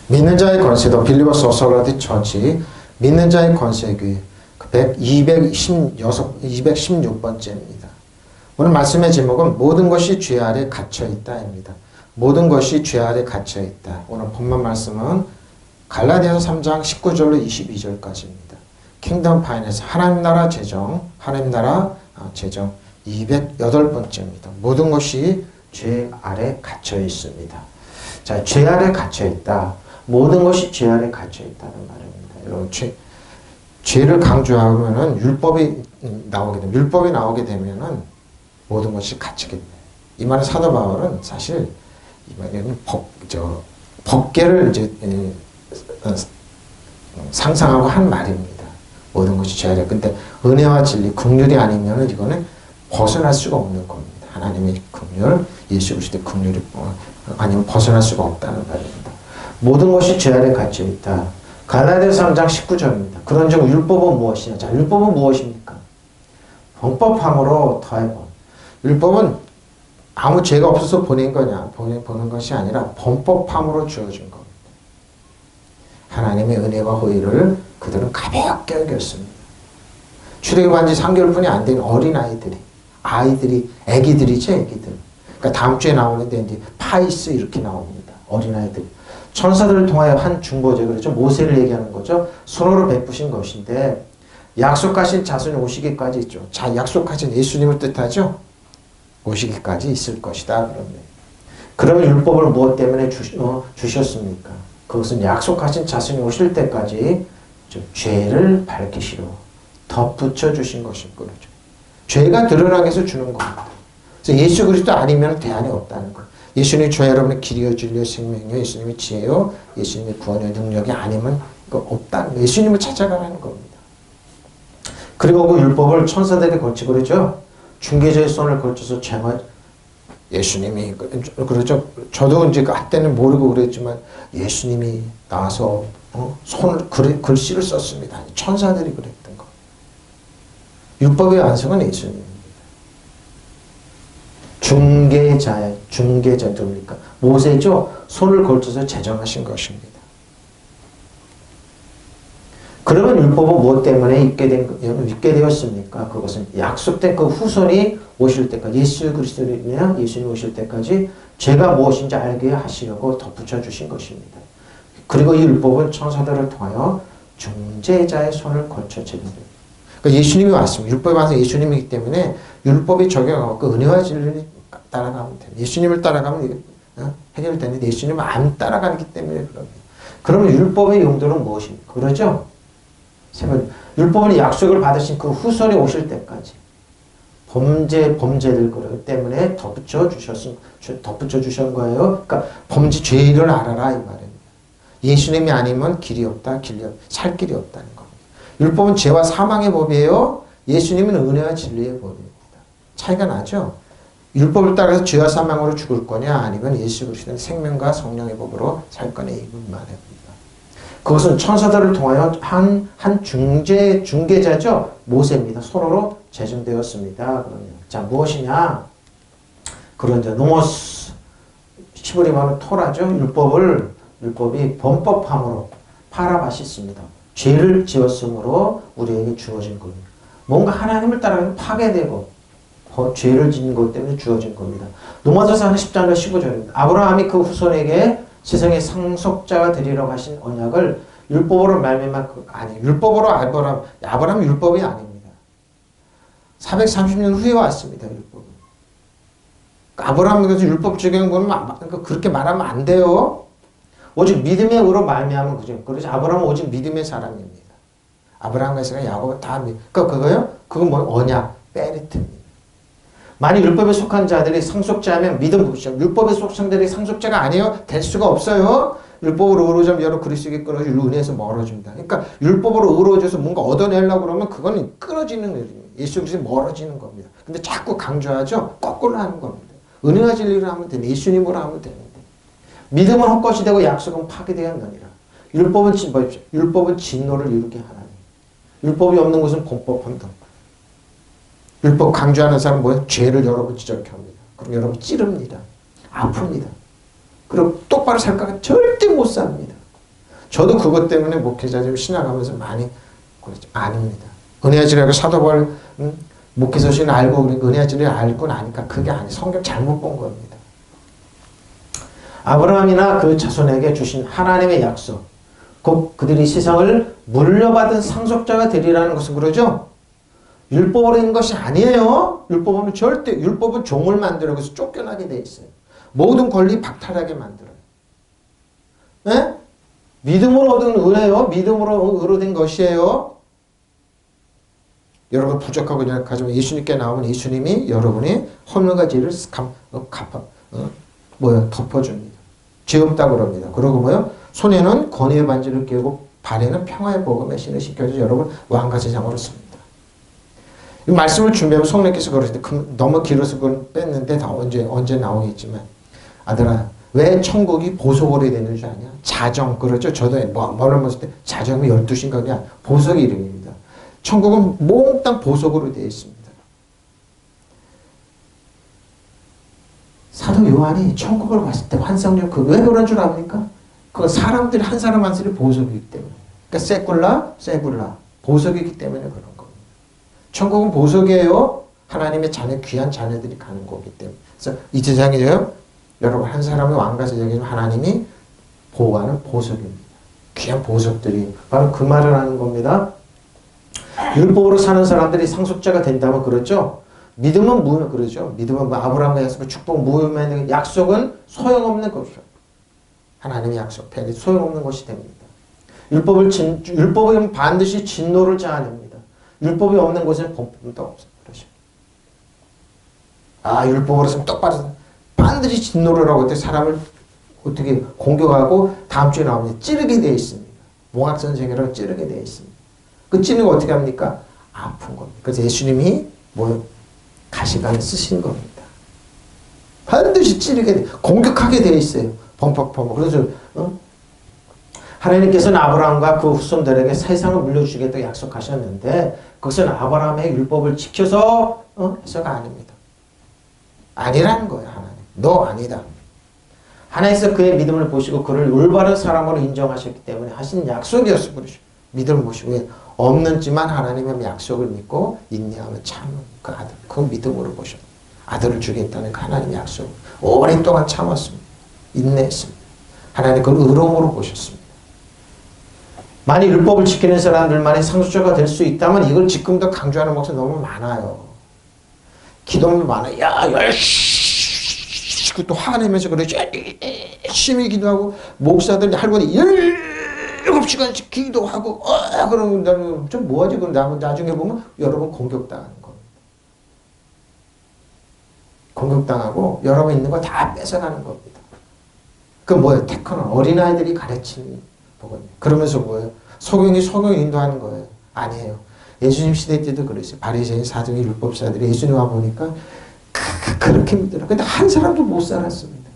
믿는 자의 권세도 빌리버스 오소라디 처치 믿는 자의 권세교회 216번째입니다. 오늘 말씀의 제목은 모든 것이 죄 아래 갇혀있다입니다. 모든 것이 죄 아래 갇혀있다. 오늘 본문 말씀은 갈라디아서 3장 19절로 22절까지입니다. 킹덤 파이낸스 하나님 나라 재정 208번째입니다. 모든 것이 죄 아래 갇혀 있습니다. 자, 죄 아래 갇혀 있다. 모든 것이 죄 아래 갇혀 있다는 말입니다. 여러분, 죄를 강조하면은 율법이 나오게 되면은 모든 것이 갇히게 돼요. 이 말은 사도 바울은 사실 이 말은 법계를 이제 상상하고 한 말입니다. 모든 것이 죄 아래. 근데 은혜와 진리, 긍휼이 아니면은 이거는 벗어날 수가 없는 겁니다. 하나님의 긍휼, 예수 그리스도의 긍휼이 아니면 벗어날 수가 없다는 말입니다. 모든 것이 죄 아래 갇혀 있다. 갈라디아서 3장 19절입니다. 그런즉 율법은 무엇이냐? 자, 율법은 무엇입니까? 범법함으로 더해 본. 율법은 아무 죄가 없어서 보낸 것이 아니라 범법함으로 주어진 겁니다. 하나님의 은혜와 호의를 그들은 가볍게 여겼습니다. 출애굽한 지 3개월뿐이 안 된 어린아이들이, 애기들이죠, 애기들. 그러니까 다음 주에 나오는데 이제 파이스 이렇게 나옵니다. 어린아이들. 천사들을 통하여 한 중보제, 그렇죠? 모세를 얘기하는 거죠. 선호를 베푸신 것인데, 약속하신 자손이 오시기까지 있죠. 자, 약속하신 예수님을 뜻하죠? 오시기까지 있을 것이다. 그러면 율법을 무엇 때문에 주셨습니까? 그것은 약속하신 자손이 오실 때까지 죄를 밝히시러 덧붙여 주신 것인 거죠. 죄가 드러나게 해서 주는 겁니다. 그래서 예수 그리스도 아니면 대안이 없다는 거예요. 예수님이 저와 여러분의 길이요 진리요 생명이요 예수님의 지혜요 예수님의 구원의 능력이 아니면 없다는 거예요. 예수님을 찾아가라는 겁니다. 그리고 그 율법을 천사들이 걸치고 그러죠. 중개자의 손을 걸쳐서 예수님이 그렇죠. 저도 이제 그때는 모르고 그랬지만 예수님이 나와서 손을 글씨를 썼습니다. 천사들이 그랬던 거. 율법의 완성은 예수님입니다. 중개자 누굽니까? 모세죠. 손을 걸쳐서 제정하신 것입니다. 그러면 율법은 무엇 때문에 있게 되었습니까? 그것은 약속된 그 후손이 오실 때까지, 예수 그리스도냐 예수님 오실 때까지 죄가 무엇인지 알게 하시려고 덧붙여 주신 것입니다. 그리고 이 율법은 천사들을 통하여 중재자의 손을 걸쳐 제정됩니다. 그러니까 예수님이 왔습니다. 율법이 와서 예수님이기 때문에 율법이 적용하고 그 은혜와 진리를 따라가면 됩니다. 예수님을 따라가면 해결되는데 예수님을 안 따라가기 때문에 그럽니다. 그러면 율법의 용도는 무엇입니까? 그러죠? 율법은 약속을 받으신 그 후손이 오실 때까지 범죄들 그러기 때문에 덧붙여 주신 거예요. 그러니까 죄를 알아라 이 말입니다. 예수님이 아니면 길이 없다, 살 길이 없다는 겁니다. 율법은 죄와 사망의 법이에요. 예수님은 은혜와 진리의 법입니다. 차이가 나죠? 율법을 따라서 죄와 사망으로 죽을 거냐 아니면 예수 그리스도의 생명과 성령의 법으로 살 거냐 이 말입니다. 그것은 천사들을 통하여 한 중개자죠. 모세입니다. 손으로 제정되었습니다. 그러면 자 무엇이냐? 그런데 노모스 히브리 말은 토라죠. 율법이 범법함으로 파라바시스입니다. 죄를 지었으므로 우리에게 주어진 겁니다. 뭔가 하나님을 따라가면 파괴되고 죄를 짓는 것 때문에 주어진 겁니다. 로마서서 10장 15절입니다. 아브라함이 그 후손에게 세상의 상속자가 되리라고 하신 언약을 율법으로 율법으로 아브라함 율법이 아닙니다. 430년 후에 왔습니다. 율법은. 아브라함에게서 율법 적용 보면 그렇게 말하면 안 돼요. 오직 믿음의 의로 말미암은 그죠. 그렇지. 아브라함은 오직 믿음의 사람입니다. 아브라함과 야곱은 다 그거요? 그건 언약, 베리트입니다. 만약 율법에 속한 자들이 상속자면 믿음 부시죠. 율법에 속한 자들이 상속자가 아니에요. 될 수가 없어요. 율법으로 의로워지면 여러 그리스도에게 끊어져 은혜에서 멀어집니다. 그러니까 율법으로 의로워져서 뭔가 얻어내려고 그러면 그건 끊어지는 거예요. 예수 그리스도에 멀어지는 겁니다. 근데 자꾸 강조하죠. 거꾸로 하는 겁니다. 은혜와 진리로 하면 되는데 예수님으로 하면 되는데 믿음은 헛것이 되고 약속은 파괴되었느니라. 율법은 진노를 이루게 하나니 율법이 없는 것은 범법한다. 율법 강조하는 사람은 뭐예요? 죄를 여러분 지적해 합니다. 그럼 여러분 찌릅니다. 아픕니다. 그리고 똑바로 살까 절대 못 삽니다. 저도 그것 때문에 목회자 좀 신앙하면서 많이 그랬죠. 아닙니다. 은혜의 진리라고 사도바울 목회서신 알고 그러니까 은혜의 진리를 알고 나니까 그게 아니 성경 잘못 본 겁니다. 아브라함이나 그 자손에게 주신 하나님의 약속, 곧 그들이 세상을 물려받은 상속자가 되리라는 것은 그러죠. 율법으로 된 것이 아니에요. 율법은 종을 만들어 그래서 쫓겨나게 돼 있어요. 모든 권리 박탈하게 만들어요. 네? 믿음으로 얻은 의예요. 믿음으로 의로 된 것이에요. 여러분 부족하고 연약하지만 예수님께 나오면 예수님이 여러분이 허물과 죄를 덮어줍니다. 죄 없다 그럽니다. 그러고 뭐요? 손에는 권위의 반지를 끼우고 발에는 평화의 복음의 신을 씻겨서 여러분 왕과 제사장으로 씁니다. 이 말씀을 준비하면 성령께서 그러실 때 너무 길어서 그걸 뺐는데 다 언제 나오겠지만 아들아 왜 천국이 보석으로 되는 줄 아냐? 자정 그렇죠. 저도 뭐를 봤을 때 자정이 12시인가 그냥 보석 이름입니다. 천국은 몽땅 보석으로 되어 있습니다. 사도 요한이 천국을 봤을 때 환상적 왜 그런 줄 압니까? 그 사람들이 한 사람 한 사람이 보석이기 때문에. 그러니까 세굴라 보석이기 때문에 그런 겁니다. 천국은 보석이에요. 하나님의 귀한 자녀들이 가는 거기 때문에. 그래서 이 세상이요. 여러분 한 사람의 왕과 제자에게 하나님이 보호하는 보석입니다. 귀한 보석들이 바로 그 말을 하는 겁니다. 율법으로 사는 사람들이 상속자가 된다면 그렇죠. 믿음은 무효 그러죠. 믿음은 아브라함의 약속, 축복 무효면 약속은 소용없는 것이죠. 하나님의 약속, 소용없는 것이 됩니다. 율법은 반드시 진노를 자아냅니다. 율법이 없는 곳에는 범법도 없어요. 그러죠. 율법으로서는 똑바로 반드시 진노를 하고 사람을 어떻게 공격하고 다음 주에 나오면 찌르게 되어 있습니다. 몽학선생이라고 찌르게 되어 있습니다. 그 찌르는 거 어떻게 합니까? 아픈 겁니다. 그래서 예수님이 가시관을 쓰신 겁니다. 반드시 찌르게 공격하게 되어 있어요. 범벅. 그래서 하나님께서는 아브라함과 그 후손들에게 세상을 물려주겠다고 약속하셨는데 그것은 아브라함의 율법을 지켜서 해서가 아닙니다. 아니라는 거예요. 하나님. 너 아니다. 하나님께서 그의 믿음을 보시고 그를 올바른 사람으로 인정하셨기 때문에 하신 약속이었어. 그러죠. 믿음을 보시고 없는지만 하나님의 약속을 믿고 인내하며 참은 그 아들. 그 믿음으로 보셨. 아들을 주겠다는 그 하나님의 약속. 오랫동안 참았습니다. 인내했습니다. 하나님 그걸 의로움으로 보셨습니다. 만일 율법을 지키는 사람들만이 상속자가 될 수 있다면 이걸 지금도 강조하는 목소리 너무 많아요. 기도는 많아요. 또 화내면서 그러죠. 열심히 기도하고 목사들 할머니 7시간씩 기도하고 그러면 좀 뭐하지? 그럼 나중에 보면 여러분 공격당하는 겁니다. 공격당하고 여러분 있는 거 다 뺏어가는 겁니다. 그 뭐예요? 테크노 어린아이들이 가르치는 거거든요. 그러면서 뭐예요? 소경이 인도하는 거예요. 아니에요. 예수님 시대 때도 그랬어요. 바리새인 사두개 율법사들이 예수님 와 보니까 그렇게 믿더라. 근데 한 사람도 못 살았습니다.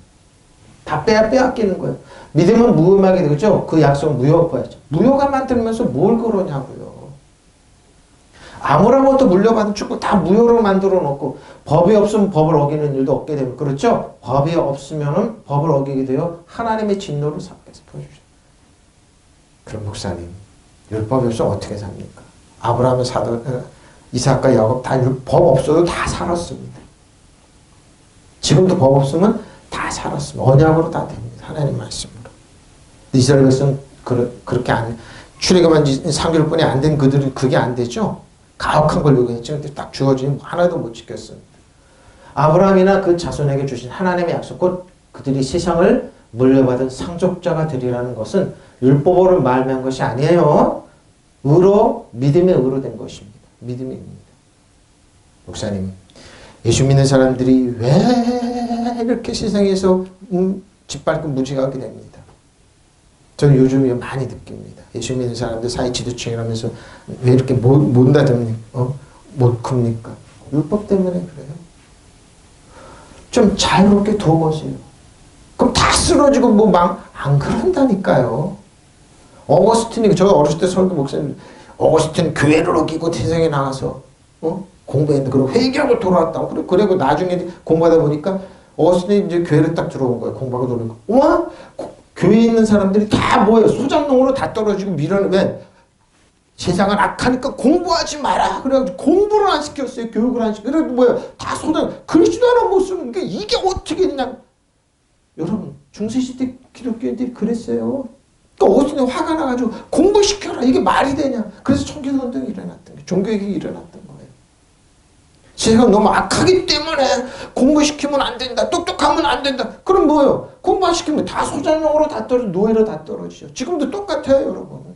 다 빼앗기는 거예요. 믿음은 무효하게 되죠. 그 약속 무효화죠. 무효가 만들면서 뭘 그러냐고요. 아무런 것도 물려받은 축복 다 무효로 만들어 놓고 법이 없으면 법을 어기는 일도 없게 되면 그렇죠. 법이 없으면 법을 어기게 되어 하나님의 진노를 삽에서 보여주죠. 그럼 목사님 율법이 없으면 어떻게 삽니까? 아브라함의 이삭과 야곱 다 법 없어도 다 살았습니다. 지금도 법 없으면 다 살았습니다. 언약으로 다 됩니다. 하나님 말씀으로. 이스라엘 백성은 그렇게 출애굽한 지 3개월뿐이 안 된 그들은 그게 안 되죠. 가혹한 걸 요구했죠. 근데 딱 주어지니 하나도 못 지켰습니다. 아브라함이나 그 자손에게 주신 하나님의 약속, 곧 그들이 세상을 물려받은 상속자가 되리라는 것은 율법으로 말미암은 것이 아니에요. 믿음의 의로 된 것입니다. 믿음입니다. 목사님, 예수 믿는 사람들이 왜 이렇게 세상에서 짓밟고 무지하게 됩니다. 저는 요즘에 많이 느낍니다. 예수 믿는 사람들 사회 지도층이라면서 왜 이렇게 못 나듭니까? 못 큽니까? 율법 때문에 그래요. 좀 자유롭게 둬보세요. 그럼 다 쓰러지고 안 그런다니까요. 어거스틴이 저 어렸을 때 설교 목사님 어거스틴 교회를 어기고 세상에 나가서 공부했는데 그리고 회개하고 돌아왔다고 그리고 나중에 공부하다 보니까 어거스틴이 이제 교회를 딱 들어온 거예요. 공부하고 돌아오니까 교회에 있는 사람들이 다 뭐예요? 소장농으로 다 떨어지고 밀어내. 왜? 세상은 악하니까 공부하지 마라. 그래가지고 공부를 안 시켰어요. 교육을 안 시켰어요. 그래도 뭐예요? 다 소장, 글씨도 하나 못 쓰는 게 이게 어떻게 되냐. 여러분, 중세시대 기독교인들이 그랬어요. 그러니까 어디서 화가 나가지고 공부시켜라. 이게 말이 되냐. 그래서 청교도운동이 일어났던 거예요. 종교개혁이 일어났던 거예요. 세상은 너무 악하기 때문에 공부시키면 안 된다. 똑똑하면 안 된다. 그럼 뭐예요? 공부 안 시키면 다 소장용으로 다 떨어지죠. 노예로 다 떨어지죠. 지금도 똑같아요, 여러분.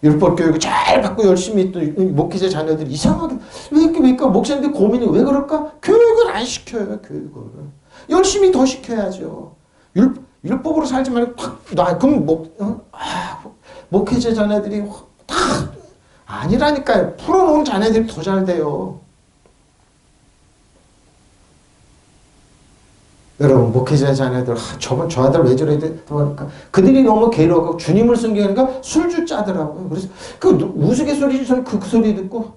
율법교육을 잘 받고 열심히 또 목회자 자녀들이 이상하게 왜 이렇게 목사님들 고민이 왜 그럴까? 교육을 안 시켜요. 교육을. 열심히 더 시켜야죠. 율법으로 살지 말고 그럼 목회자 자녀들이 다 아니라니까요. 풀어놓은 자녀들이 더 잘 돼요. 여러분, 목회자 자녀들, 저 아들 왜 저래? 그러니까 그들이 너무 괴로워하고 주님을 섬기니까 술주 짜더라고요. 그래서 그 우스갯소리 저는 그 소리 듣고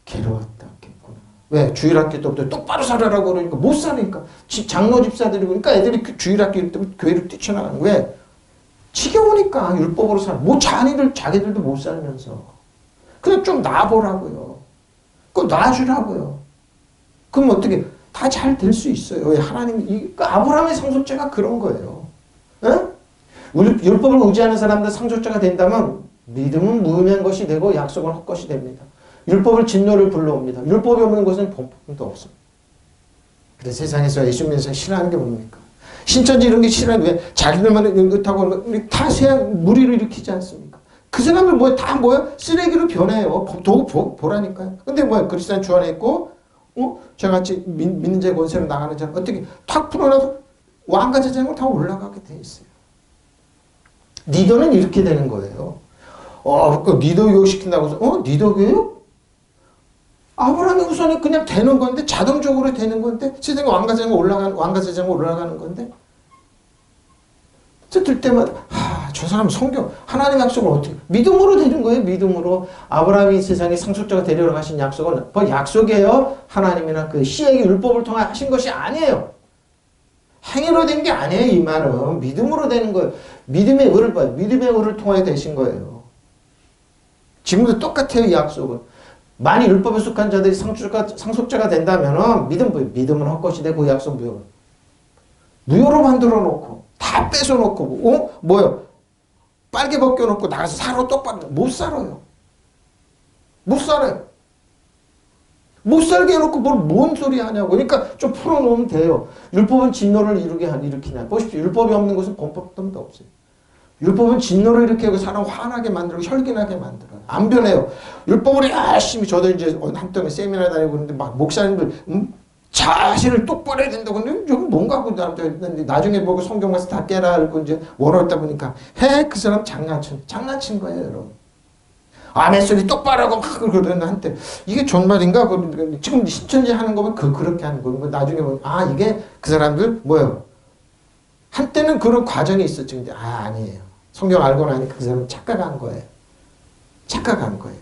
괴로웠다겠구나. 왜? 주일학교 때부터 똑바로 살아라고 그러니까 못 사니까. 장로 집사들이 그러니까 애들이 주일학교 때부터 교회를 뛰쳐나가는 거예요. 왜? 지겨우니까 율법으로 살아. 뭐 자기들도 못 살면서. 그냥 좀 놔보라고요. 그거 놔주라고요. 그럼 어떻게? 다 잘 될 수 있어요. 왜? 하나님, 아브라함의 상속자가 그런 거예요. 율법을 의지하는 사람들 상속자가 된다면 믿음은 무의미한 것이 되고 약속은 헛것이 됩니다. 율법을 진노를 불러옵니다. 율법이 없는 것은 범법도 없습니다. 근데 세상에서 예수 믿는 사람 싫어하는 게 뭡니까? 신천지 이런 게 싫어하는 왜? 자기들만 이렇다고 다 세상 무리를 일으키지 않습니까? 그 사람들 다 쓰레기로 변해요. 보라니까요. 근데 그리스도인 주 안에 있고 저같이 믿는 자 권세로 나가는 자는 어떻게 탁 풀어놔서 왕과 제장으로 다 올라가게 돼 있어요. 니도는 이렇게 되는 거예요. 그 니도 교육 시킨다고 해서 니도 교육? 아브라함의 후손이 그냥 되는 건데 자동적으로 되는 건데 세상에 왕과 제장으로 올라가는 건데 들 때마다 저 사람 성경 하나님 약속을 어떻게 믿음으로 되는 거예요. 믿음으로 아브라함이 세상에 상속자가 되려고 하신 약속은 그 약속이에요. 하나님이나 그 시에게 율법을 통해 하신 것이 아니에요. 행위로 된 게 아니에요. 이 말은 믿음으로 되는 거예요. 믿음의 의를 봐요. 믿음의 의를 통해 되신 거예요. 지금도 똑같아요. 이 약속은. 만일 율법에 속한 자들이 상속자가 된다면 믿음은 헛것이 되고 그 약속 무효로 만들어 놓고 다 뺏어놓고, 빨개 벗겨놓고 나가서 살아 똑바로. 못 살아요. 못 살아요. 못 살게 해놓고 뭔 소리 하냐고. 그러니까 좀 풀어놓으면 돼요. 율법은 진노를 일으키냐. 보십시오. 율법이 없는 것은 범법도 없어요. 율법은 진노를 일으키고 사람 화나게 만들고 혈기나게 만들어요. 안 변해요. 율법을 열심히 저도 이제 한동안 세미나 다니고 그러는데 막 목사님들 자신을 똑바로 해야 된다고 하는데 좀 뭔가 나중에 보고 성경 가서 다 깨라 하고 이제 원하다 보니까 그 사람 장난친 거예요, 여러분. 아멘 소리 똑바로 하고 막 그러는 한때 이게 정말인가? 지금 신천지 하는 거면 그렇게 하는 거고 나중에 보면 이게 그 사람들 한때는 그런 과정이 있었죠. 근데 아니에요. 성경 알고 나니까 그 사람은 착각한 거예요. 착각한 거예요.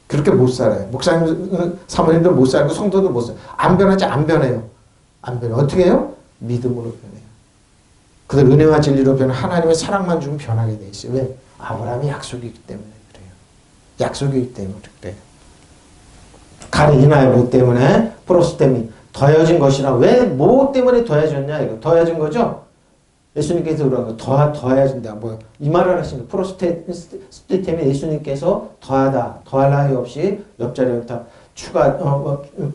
그렇게 못 살아요. 목사님, 사모님도 못 살고 성도도 못 살아요. 안 변해요. 안 변해요. 어떻게 해요? 믿음으로 변해요. 그들 은혜와 진리로 변해 하나님의 사랑만 주면 변하게 돼 있어요. 왜? 아브라함이 약속이기 때문에 그래요. 약속이기 때문에 그래요. 가는 인하여 뭐 때문에? 프로스 때문에 더해진 것이라. 왜? 뭐 때문에 더해졌냐? 이거 더해진 거죠? 예수님께서 그런 거 더해진다. 이 말을 하시는 프로스테템에 예수님께서 더할 나위 없이 옆자리부터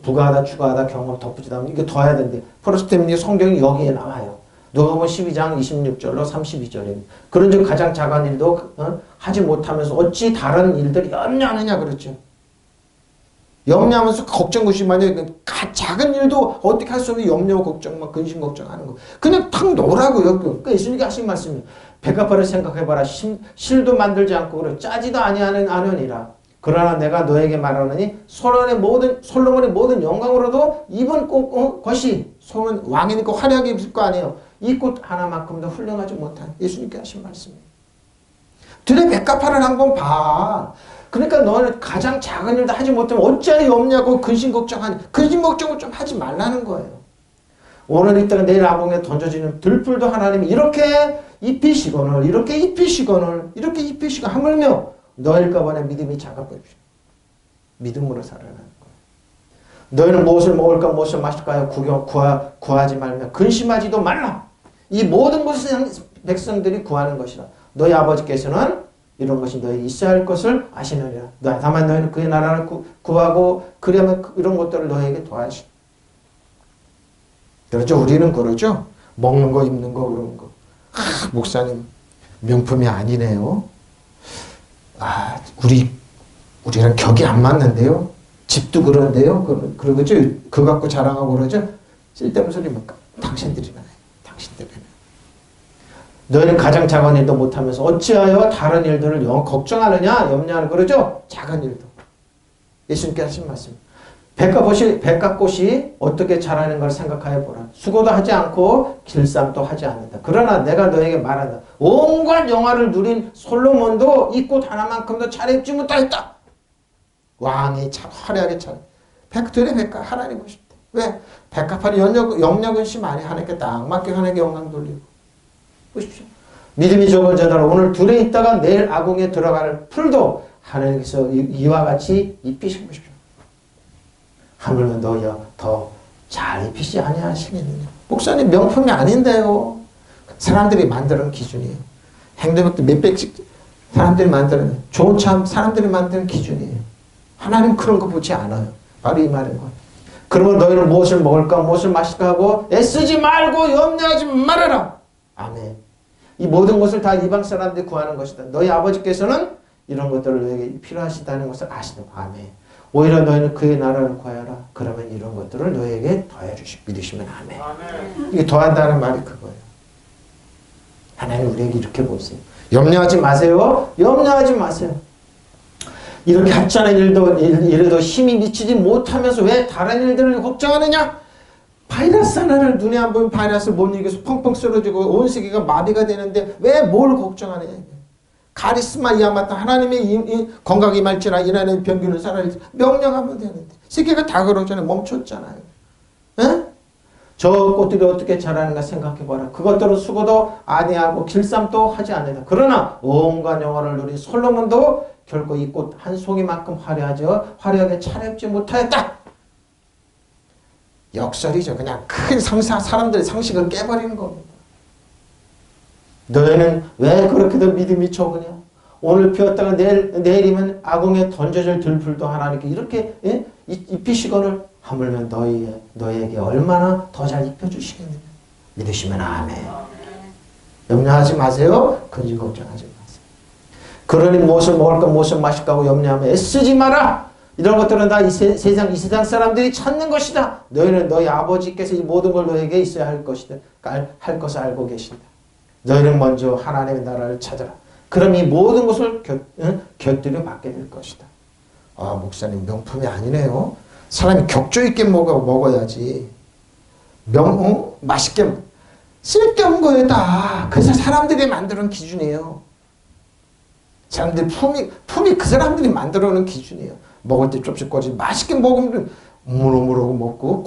부가하다 추가하다 경험 덧붙이다 이거 더해야 되는데 프로스테템이 성경이 여기에 나와요. 누가복음 12장 26절로 32절입니다. 그런즉 가장 작은 일도 하지 못하면서 어찌 다른 일들을 염려하느냐 그랬죠. 염려하면서 걱정 고심하냐. 작은 일도 어떻게 할 수 없는 염려 걱정, 근심 걱정하는 거. 그냥 탁 놓으라고요. 그러니까 예수님이 하신 말씀이 백합화를 생각해봐라. 실도 만들지 않고 그래 짜지도 아니하느니라. 그러나 내가 너에게 말하노니 솔로몬의 모든 영광으로도 입은 것이 솔로몬 왕이니까 화려하게 입을 거 아니에요. 이 꽃 하나만큼도 훌륭하지 못한 예수님께 하신 말씀이에요. 들에 백합화를 한 번 봐. 그러니까 너는 가장 작은 일도 하지 못하면 어찌하여 염려하고 근심 걱정을 좀 하지 말라는 거예요. 오늘 있다가 내일 아궁에 던져지는 들풀도 하나님이 이렇게 입히시거늘 이렇게 입히시거늘 이렇게 입히시고 하물며 너희일까 보내 믿음이 작아버립시다. 믿음으로 살아가는 거예요. 너희는 무엇을 먹을까 무엇을 마실까요? 구하지 말며 근심하지도 말라. 이 모든 것을 백성들이 구하는 것이라. 너희 아버지께서는 이런 것이 너희 있어야 할 것을 아시느니라. 다만 너희는 그의 나라를 구하고 그러면 이런 것들을 너희에게 도와주시. 그렇죠? 우리는 그러죠? 먹는 거 입는 거 그런 거. 목사님 명품이 아니네요. 우리랑 격이 안 맞는데요. 집도 그런데요. 그러죠? 그거 갖고 자랑하고 그러죠? 쓸데없는 소리 막 당신들이나 해요. 당신들이나. 너희는 가장 작은 일도 못하면서 어찌하여 다른 일들을 걱정하느냐? 염려하는 그러죠? 작은 일도. 예수님께 하신 말씀. 백합꽃이 어떻게 자라는 걸 생각하여 보라. 수고도 하지 않고 길쌈도 하지 않는다. 그러나 내가 너에게 말한다. 온갖 영화를 누린 솔로몬도 이 꽃 하나만큼도 차려입지 못하였다. 왕이 참 화려하게 차려. 백합 하나님 보십니다. 왜? 백합하니 영역은심 많이 하나님께 딱 맞게 하나님께 영광 돌리고. 보십시오. 믿음이 적은 자들아 오늘 들에 있다가 내일 아궁에 들어갈 풀도 하나님께서 이와 같이 입히시고 보십시오. 하물며 너희야 더 잘 입히지 아니하시겠느냐. 목사님 명품이 아닌데요. 사람들이 만드는 기준이에요. 행동력도 몇백씩 사람들이 만드는 좋은 참 사람들이 만드는 기준이에요. 하나님 그런 거 보지 않아요. 바로 이 말인 거예요. 그러면 너희는 무엇을 먹을까 무엇을 마실까 하고 애쓰지 말고 염려하지 말아라. 아멘. 이 모든 것을 다 이방 사람들이 구하는 것이다. 너희 아버지께서는 이런 것들을 너에게 필요하시다는 것을 아시는 아멘. 오히려 너희는 그의 나라를 구하여라. 그러면 이런 것들을 너희에게 더해 주시 믿으시면 아멘. 아멘. 이게 더한다는 말이 그거예요. 하나님 우리에게 이렇게 보세요. 염려하지 마세요. 염려하지 마세요. 이렇게 합잖은 일에도 힘이 미치지 못하면서 왜 다른 일들을 걱정하느냐? 바이러스 하나를 눈에 안 보이면 바이러스 못 이겨서 펑펑 쓰러지고 온 세계가 마비가 되는데 왜 뭘 걱정하느냐? 카리스마 이하마타 하나님의 건강이 말지나 이나는 병기는 살아야 명령하면 되는데 세계가 다 그러잖아요. 멈췄잖아요. 에? 저 꽃들이 어떻게 자라는가 생각해봐라. 그것들은 수고도 아니하고 길쌈도 하지 않는다. 그러나 온갖 영화를 누린 솔로몬도 결코 이 꽃 한 송이만큼 화려하게 차려입지 못하였다. 역설이죠. 그냥 큰 사람들의 상식을 깨버리는 겁니다. 너희는 왜 그렇게도 믿음이 적으냐? 오늘 피웠다가 내일이면 아궁에 던져질 들풀도 하나님께 이렇게 입히시거늘 하물며 너희에게 얼마나 더 잘 입혀주시겠느냐. 믿으시면 아멘. 염려하지 마세요. 근심 걱정하지 마세요. 그러니 무엇을 먹을까 무엇을 마실까 하고 염려하며 애쓰지 마라. 이런 것들은 다 이 세상 사람들이 찾는 것이다. 너희는 너희 아버지께서 이 모든 걸 너에게 있어야 할 것이다. 할 것을 알고 계신다. 너희는 먼저 하나님의 나라를 찾아라. 그럼 이 모든 것을 곁들여 받게 될 것이다. 목사님 명품이 아니네요. 사람이 격조 있게 먹어야지. 맛있게 쓸데없는 거예요 다. 그래서 사람들이 만드는 기준이에요. 사람들이 품이 그 사람들이 만들어 놓은 기준이에요. 먹을 때 조금씩 꺼지 맛있게 먹으면 우물우물하고 먹고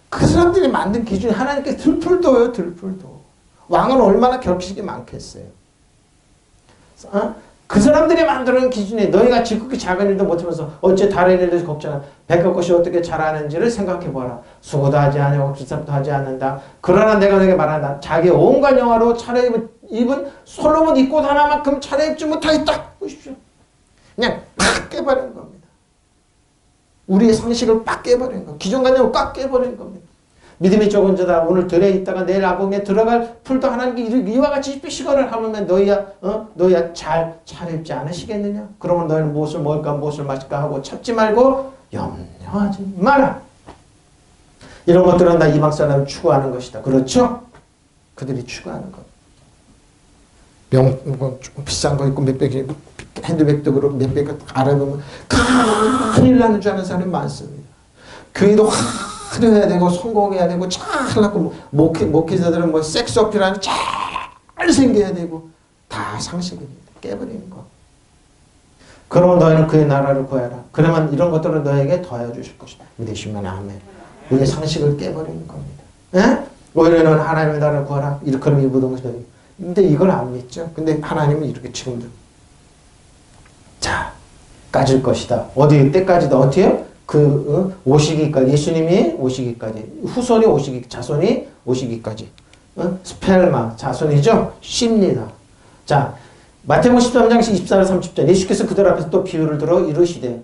그 사람들이 만든 기준이 하나님께 들풀도요. 들풀도. 왕은 얼마나 결핍이 많겠어요. 그 사람들이 만드는 기준에 너희가 지극히 작은 일도 못하면서 어째 다른 일도 걱정하나 백합꽃이 어떻게 자라는지를 생각해보라. 수고도 하지 않고 길쌈도 하지 않는다. 그러나 내가 너에게 말한다. 자기 온갖 영화로 차려입은 솔로몬 이 꽃 하나만큼 차려입지 못하였다. 보십시오. 그냥 팍 깨버린 겁니다. 우리의 상식을 빡 깨버린 겁니다. 기존관념을 꽉 깨버린 겁니다. 믿음이 적은 자다. 오늘 들에 있다가 내일 아궁에 들어갈 풀도 하나님께 이와 같이 입히시거늘 하면 너희야 잘 차려입지 않으시겠느냐? 그러면 너희는 무엇을 먹을까 무엇을 마실까 하고 찾지 말고 염려하지 마라. 이런 것들은 다 이방 사람이 추구하는 것이다. 그렇죠? 그들이 추구하는 것. 좀 비싼 거 있고 몇백이 핸드백도 그렇고 몇백이 알아보면 큰일 나는 줄 아는 사람이 많습니다. 교회도 화려해야 되고 성공해야 되고 잘하고 목회자들은 뭐 섹스 어필하는 잘생겨야 되고 다 상식입니다. 깨버리는 거. 그러면 너희는 그의 나라를 구하라. 그러면 이런 것들을 너에게 더해 주실 것이다. 믿으시면 아멘. 우리의 상식을 깨버리는 겁니다. 예? 오히려 너는 하나님의 나라를 구하라. 이렇게 그럼 이보던 것이다. 근데 이걸 안 믿죠. 근데 하나님은 이렇게 지금도 자, 까질 것이다. 어디 때까지도 어떻게요? 오시기까지 예수님이 오시기까지 후손이 오시기 자손이 오시기까지 스펠마 자손이죠. 쉽니다. 자, 마태복음 13장 24절 30절 예수께서 그들 앞에서 또 비유를 들어 이르시되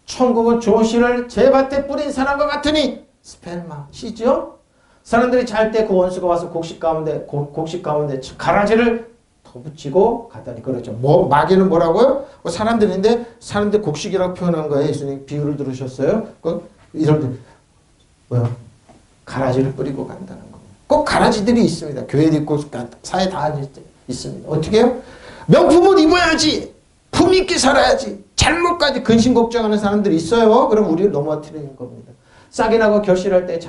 천국은 좋은 씨를 제 밭에 뿌린 사람과 같으니 스펠마 씨죠. 사람들이 잘 때 그 원수가 와서 곡식 가운데 가라지를 더 붙이고 가다니 그러죠. 마귀는 뭐라고요? 사람들인데 사람들 곡식이라고 표현한 거예요. 예수님 비유를 들으셨어요? 이런 뭐야? 가라지를 뿌리고 간다는 겁니다. 꼭 가라지들이 있습니다. 교회도 있고 사회 다 있습니다. 어떻게 해요? 명품을 입어야지. 품 있게 살아야지. 잘못까지 근심 걱정하는 사람들이 있어요. 그럼 우리를 넘어뜨리는 겁니다. 싹이 나고 결실할 때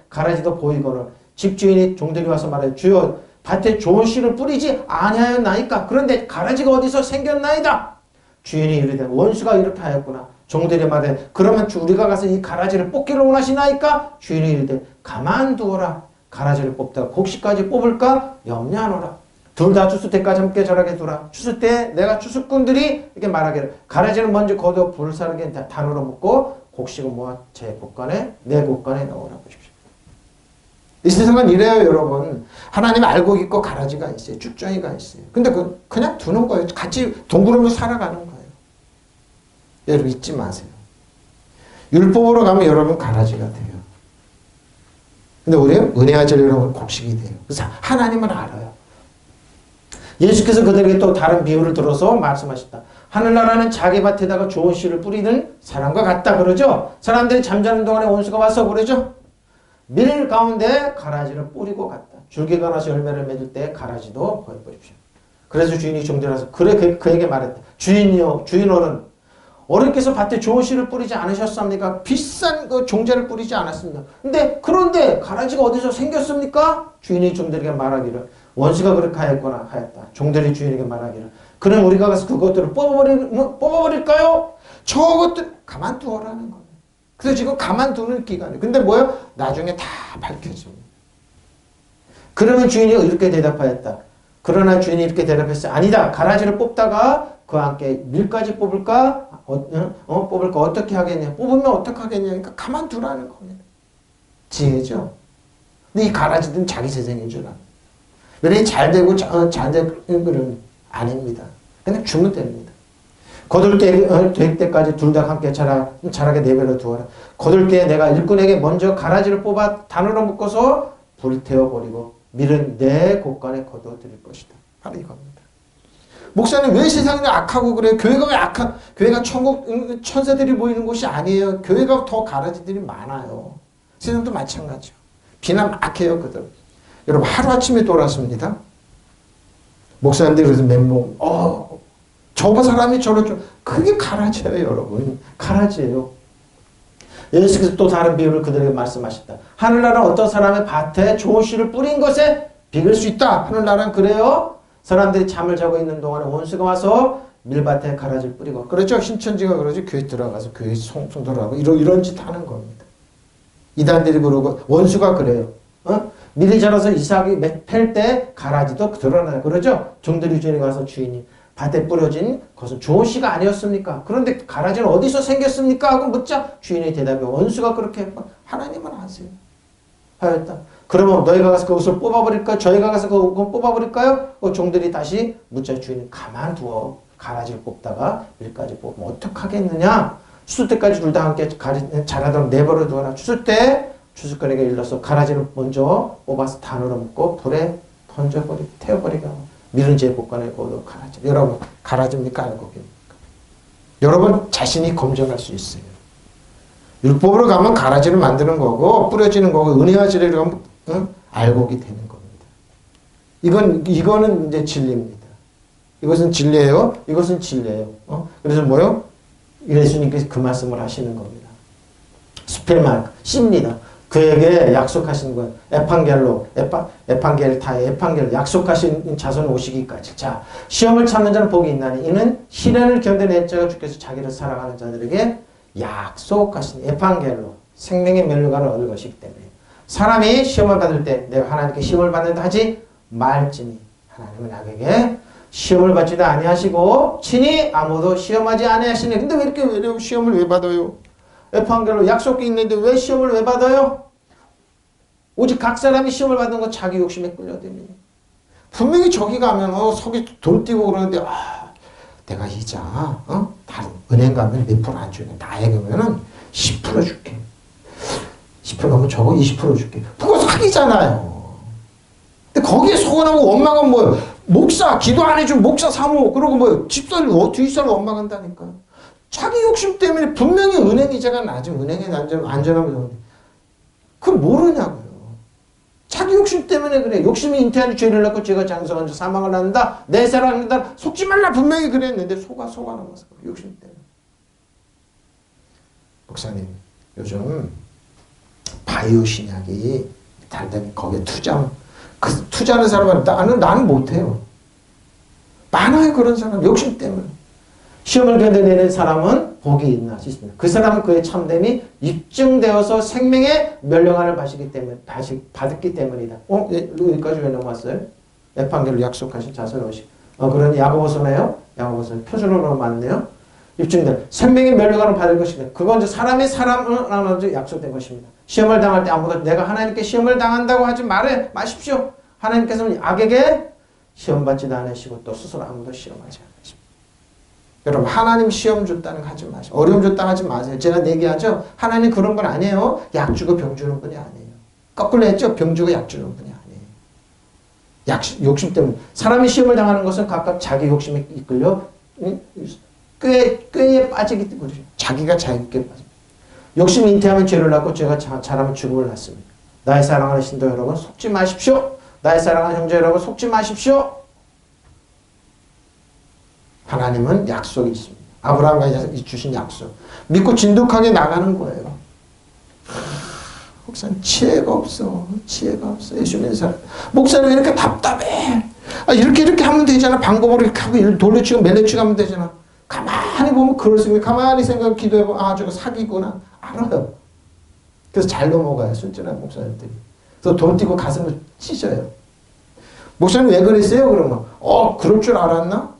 가라지도 보이거늘 집주인이 종들이 와서 말해요. 주여 밭에 좋은 씨를 뿌리지 아니하였나이까. 그런데 가라지가 어디서 생겼나이다. 주인이 이르되 원수가 이렇게 하였구나. 종들이 말해 그러면 우리가 가서 이 가라지를 뽑기를 원하시나이까. 주인이 이르되 가만두어라. 가라지를 뽑다가 곡식까지 뽑을까 염려하노라. 둘 다 추수 때까지 함께 자라게 두라. 추수 때 내가 추수꾼들이 이렇게 말하기를 가라지는 먼저 거두어 불사르게 단으로 묶고 곡식은 모아 제 곳간에 내 곳간에 넣으라 보십시오. 이 세상은 이래요, 여러분. 하나님 알고 있고 가라지가 있어요. 쭉정이가 있어요. 근데 그냥 두는 거예요. 같이 동그라미 살아가는 거예요. 여러분 잊지 마세요. 율법으로 가면 여러분 가라지가 돼요. 근데 우리는 은혜와 진리로 곡식이 돼요. 그래서 하나님은 알아요. 예수께서 그들에게 또 다른 비유를 들어서 말씀하셨다. 하늘나라는 자기 밭에다가 좋은 씨를 뿌리는 사람과 같다 그러죠. 사람들이 잠자는 동안에 원수가 와서 그러죠. 밀 가운데 가라지를 뿌리고 갔다. 줄기가 나서 열매를 맺을 때 가라지도 보여보십시오. 그래서 주인이 종들어서 그에게 말했다. 주인이요, 주인어른 어른께서 밭에 좋은 씨를 뿌리지 않으셨습니까? 비싼 그 종자를 뿌리지 않았습니다. 그런데 가라지가 어디서 생겼습니까? 주인이 종들에게 말하기를 원수가 그렇게 하였다. 종들이 주인에게 말하기를 그럼 우리가 가서 그것들을 뽑아버릴까요? 저것들 가만두어라는 거예요. 그래서 지금 가만두는 기간이에요. 근데 뭐예요? 나중에 다 밝혀집니다. 그러면 주인이 이렇게 대답하였다. 그러나 주인이 이렇게 대답했어요. 아니다. 가라지를 뽑다가 그와 함께 밀까지 뽑을까? 뽑을까? 어떻게 하겠냐? 뽑으면 어떻게 하겠냐? 그러니까 가만두라는 겁니다. 지혜죠. 근데 이 가라지들은 자기 재생인 줄 알아요. 왜냐면 잘 되고 잘 되는 건 아닙니다. 그냥 주면 됩니다. 거둘 때 될 때까지 둘 다 함께 자라게 내버려 두어라. 거둘 때 내가 일꾼에게 먼저 가라지를 뽑아 단으로 묶어서 불태워버리고 밀은 내 곳간에 거둬들일 것이다. 바로 이겁니다. 목사님 왜 세상이 악하고 그래요? 교회가 왜 교회가 천국 천사들이 모이는 곳이 아니에요. 교회가 더 가라지들이 많아요. 세상도 마찬가지요. 비난 막 해요 그들. 여러분 하루아침에 돌았습니다. 목사님들이 그래서 멘붕 저 사람이 저렇죠. 그게 가라지예요 여러분. 가라지예요. 예수께서 또 다른 비유를 그들에게 말씀하셨다. 하늘나라는 어떤 사람의 밭에 좋은 씨를 뿌린 것에 비길 수 있다. 하늘나라는 그래요. 사람들이 잠을 자고 있는 동안에 원수가 와서 밀밭에 가라지를 뿌리고 그렇죠. 신천지가 그러죠. 교회 들어가서 교회 성도하고 이런 짓 하는 겁니다. 이단들이 그러고 원수가 그래요. 밀이 자라서 이삭이 팰 때 가라지도 드러나요. 그러죠. 종들이 주인에 가서 주인이 밭에 뿌려진 것은 좋은 씨가 아니었습니까? 그런데 가라지는 어디서 생겼습니까? 하고 묻자 주인의 대답이 원수가 그렇게 했고 하나님은 아세요. 하였다. 그러면 너희가 가서 그것을 뽑아버릴까요? 저희가 가서 그걸 뽑아버릴까요? 종들이 다시 묻자 주인이 가만두어 가라지를 뽑다가 밀까지 뽑으면 어떡하겠느냐? 추수 때까지 둘 다 함께 자라도록 내버려 두어라. 추수 때 추수꾼에게 일러서 가라지를 먼저 뽑아서 단으로 묶고 불에 태워버리게 하고 밀은 제 곳간에 거둬 가라지. 여러분 가라지입니까? 알곡입니까? 여러분 자신이 검증할 수 있어요. 율법으로 가면 가라지를 만드는 거고 뿌려지는 거고 은혜와 진리로 가면 알곡이 되는 겁니다. 이거는 이제 진리입니다. 이것은 진리예요. 이것은 진리예요. 그래서 뭐요? 예수님께서 그 말씀을 하시는 겁니다. 스펠만 씨입니다. 그에게 약속하신 건 에판겔 약속하신 자손 오시기까지. 자, 시험을 참는 자는 복이 있나니 이는 시련을 견뎌낸 자가 주께서 자기를 사랑하는 자들에게 약속하신 에판겔로 생명의 멜루가를 얻을 것이기 때문에 사람이 시험을 받을 때 내가 하나님께 시험을 받는다 하지 말지니 하나님은 악에게 시험을 받지도 아니하시고 친히 아무도 시험하지 아니하시네. 근데 왜 이렇게 시험을 왜 받아요? 에반겔로 약속이 있는데 왜 시험을 왜 받아요? 오직 각 사람이 시험을 받는 건 자기 욕심에 끌려들니. 분명히 저기 가면 속이 돈 띄고 그러는데 내가 이자 다른 은행 가면 몇 프로 안 주냐. 나에게 오면은 10% 줄게. 10% 가면 저거 20% 줄게. 그거 사기잖아요. 근데 거기에 속아나면 원망은 뭐예요? 목사 기도 안 해준 목사 사모 그러고 뭐예요? 집사를 뒷사람 원망한다니까. 자기 욕심 때문에 분명히 은행 이자가 낮으면 은행에 안전하면 좋은데 그걸 모르냐고요. 자기 욕심 때문에 그래. 욕심이 잉태하는 죄를 낳고 죄가 장성한 자 사망을 한다. 내 사랑한다. 속지 말라 분명히 그랬는데 속아 넘어서 욕심 때문에. 목사님 요즘 바이오 신약이 달달이 거기에 투자하는 사람은 나는 못해요. 많아요 그런 사람 욕심 때문에. 시험을 견뎌내는 사람은 복이 있나 싶습니다. 그 사람은 그의 참됨이 입증되어서 생명의 멸령안을 받았기 때문이다. 여기까지 왜 넘어왔어요? 에반겔로 약속하신 자손 오시. 그런 야고보서네요. 야고보서 표준어로 맞네요. 입증된 생명의 멸령안을 받을 것이다. 그건 이제 사람이 사람을 나눠서 약속된 것입니다. 시험을 당할 때 아무도 내가 하나님께 시험을 당한다고 하지 마십시오. 하나님께서는 악에게 시험 받지도 않으시고 또 스스로 아무도 시험하지 않으십니다. 여러분 하나님 시험 줬다는 거 하지 마세요. 어려움 줬다 하지 마세요. 제가 얘기하죠. 하나님 그런 건 아니에요. 약 주고 병 주는 분이 아니에요. 거꾸로 했죠. 병 주고 약 주는 분이 아니에요. 욕심 때문에. 사람이 시험을 당하는 것은 각각 자기 욕심에 이끌려 꾀에 빠지기 때문에 자기가 자기께 빠집니다. 욕심이 잉태하면 죄를 낳고 죄가 자라면 죽음을 낳습니다. 나의 사랑하는 신도 여러분 속지 마십시오. 나의 사랑하는 형제 여러분 속지 마십시오. 하나님은 약속이 있습니다. 아브라함과 주신 약속. 믿고 진득하게 나가는 거예요. 목사님 지혜가 없어. 예수 믿는 사람. 목사님 왜 이렇게 답답해. 이렇게 하면 되잖아. 방법으로 이렇게 하고 일 돌려치고 멜레치고 하면 되잖아. 가만히 보면 그렇습니다. 가만히 생각 기도해보면 저거 사기구나. 알아요. 그래서 잘 넘어가요. 순진한 목사님들이. 그래서 돈 띄고 가슴을 찢어요. 목사님 왜 그랬어요? 그러면 그럴 줄 알았나?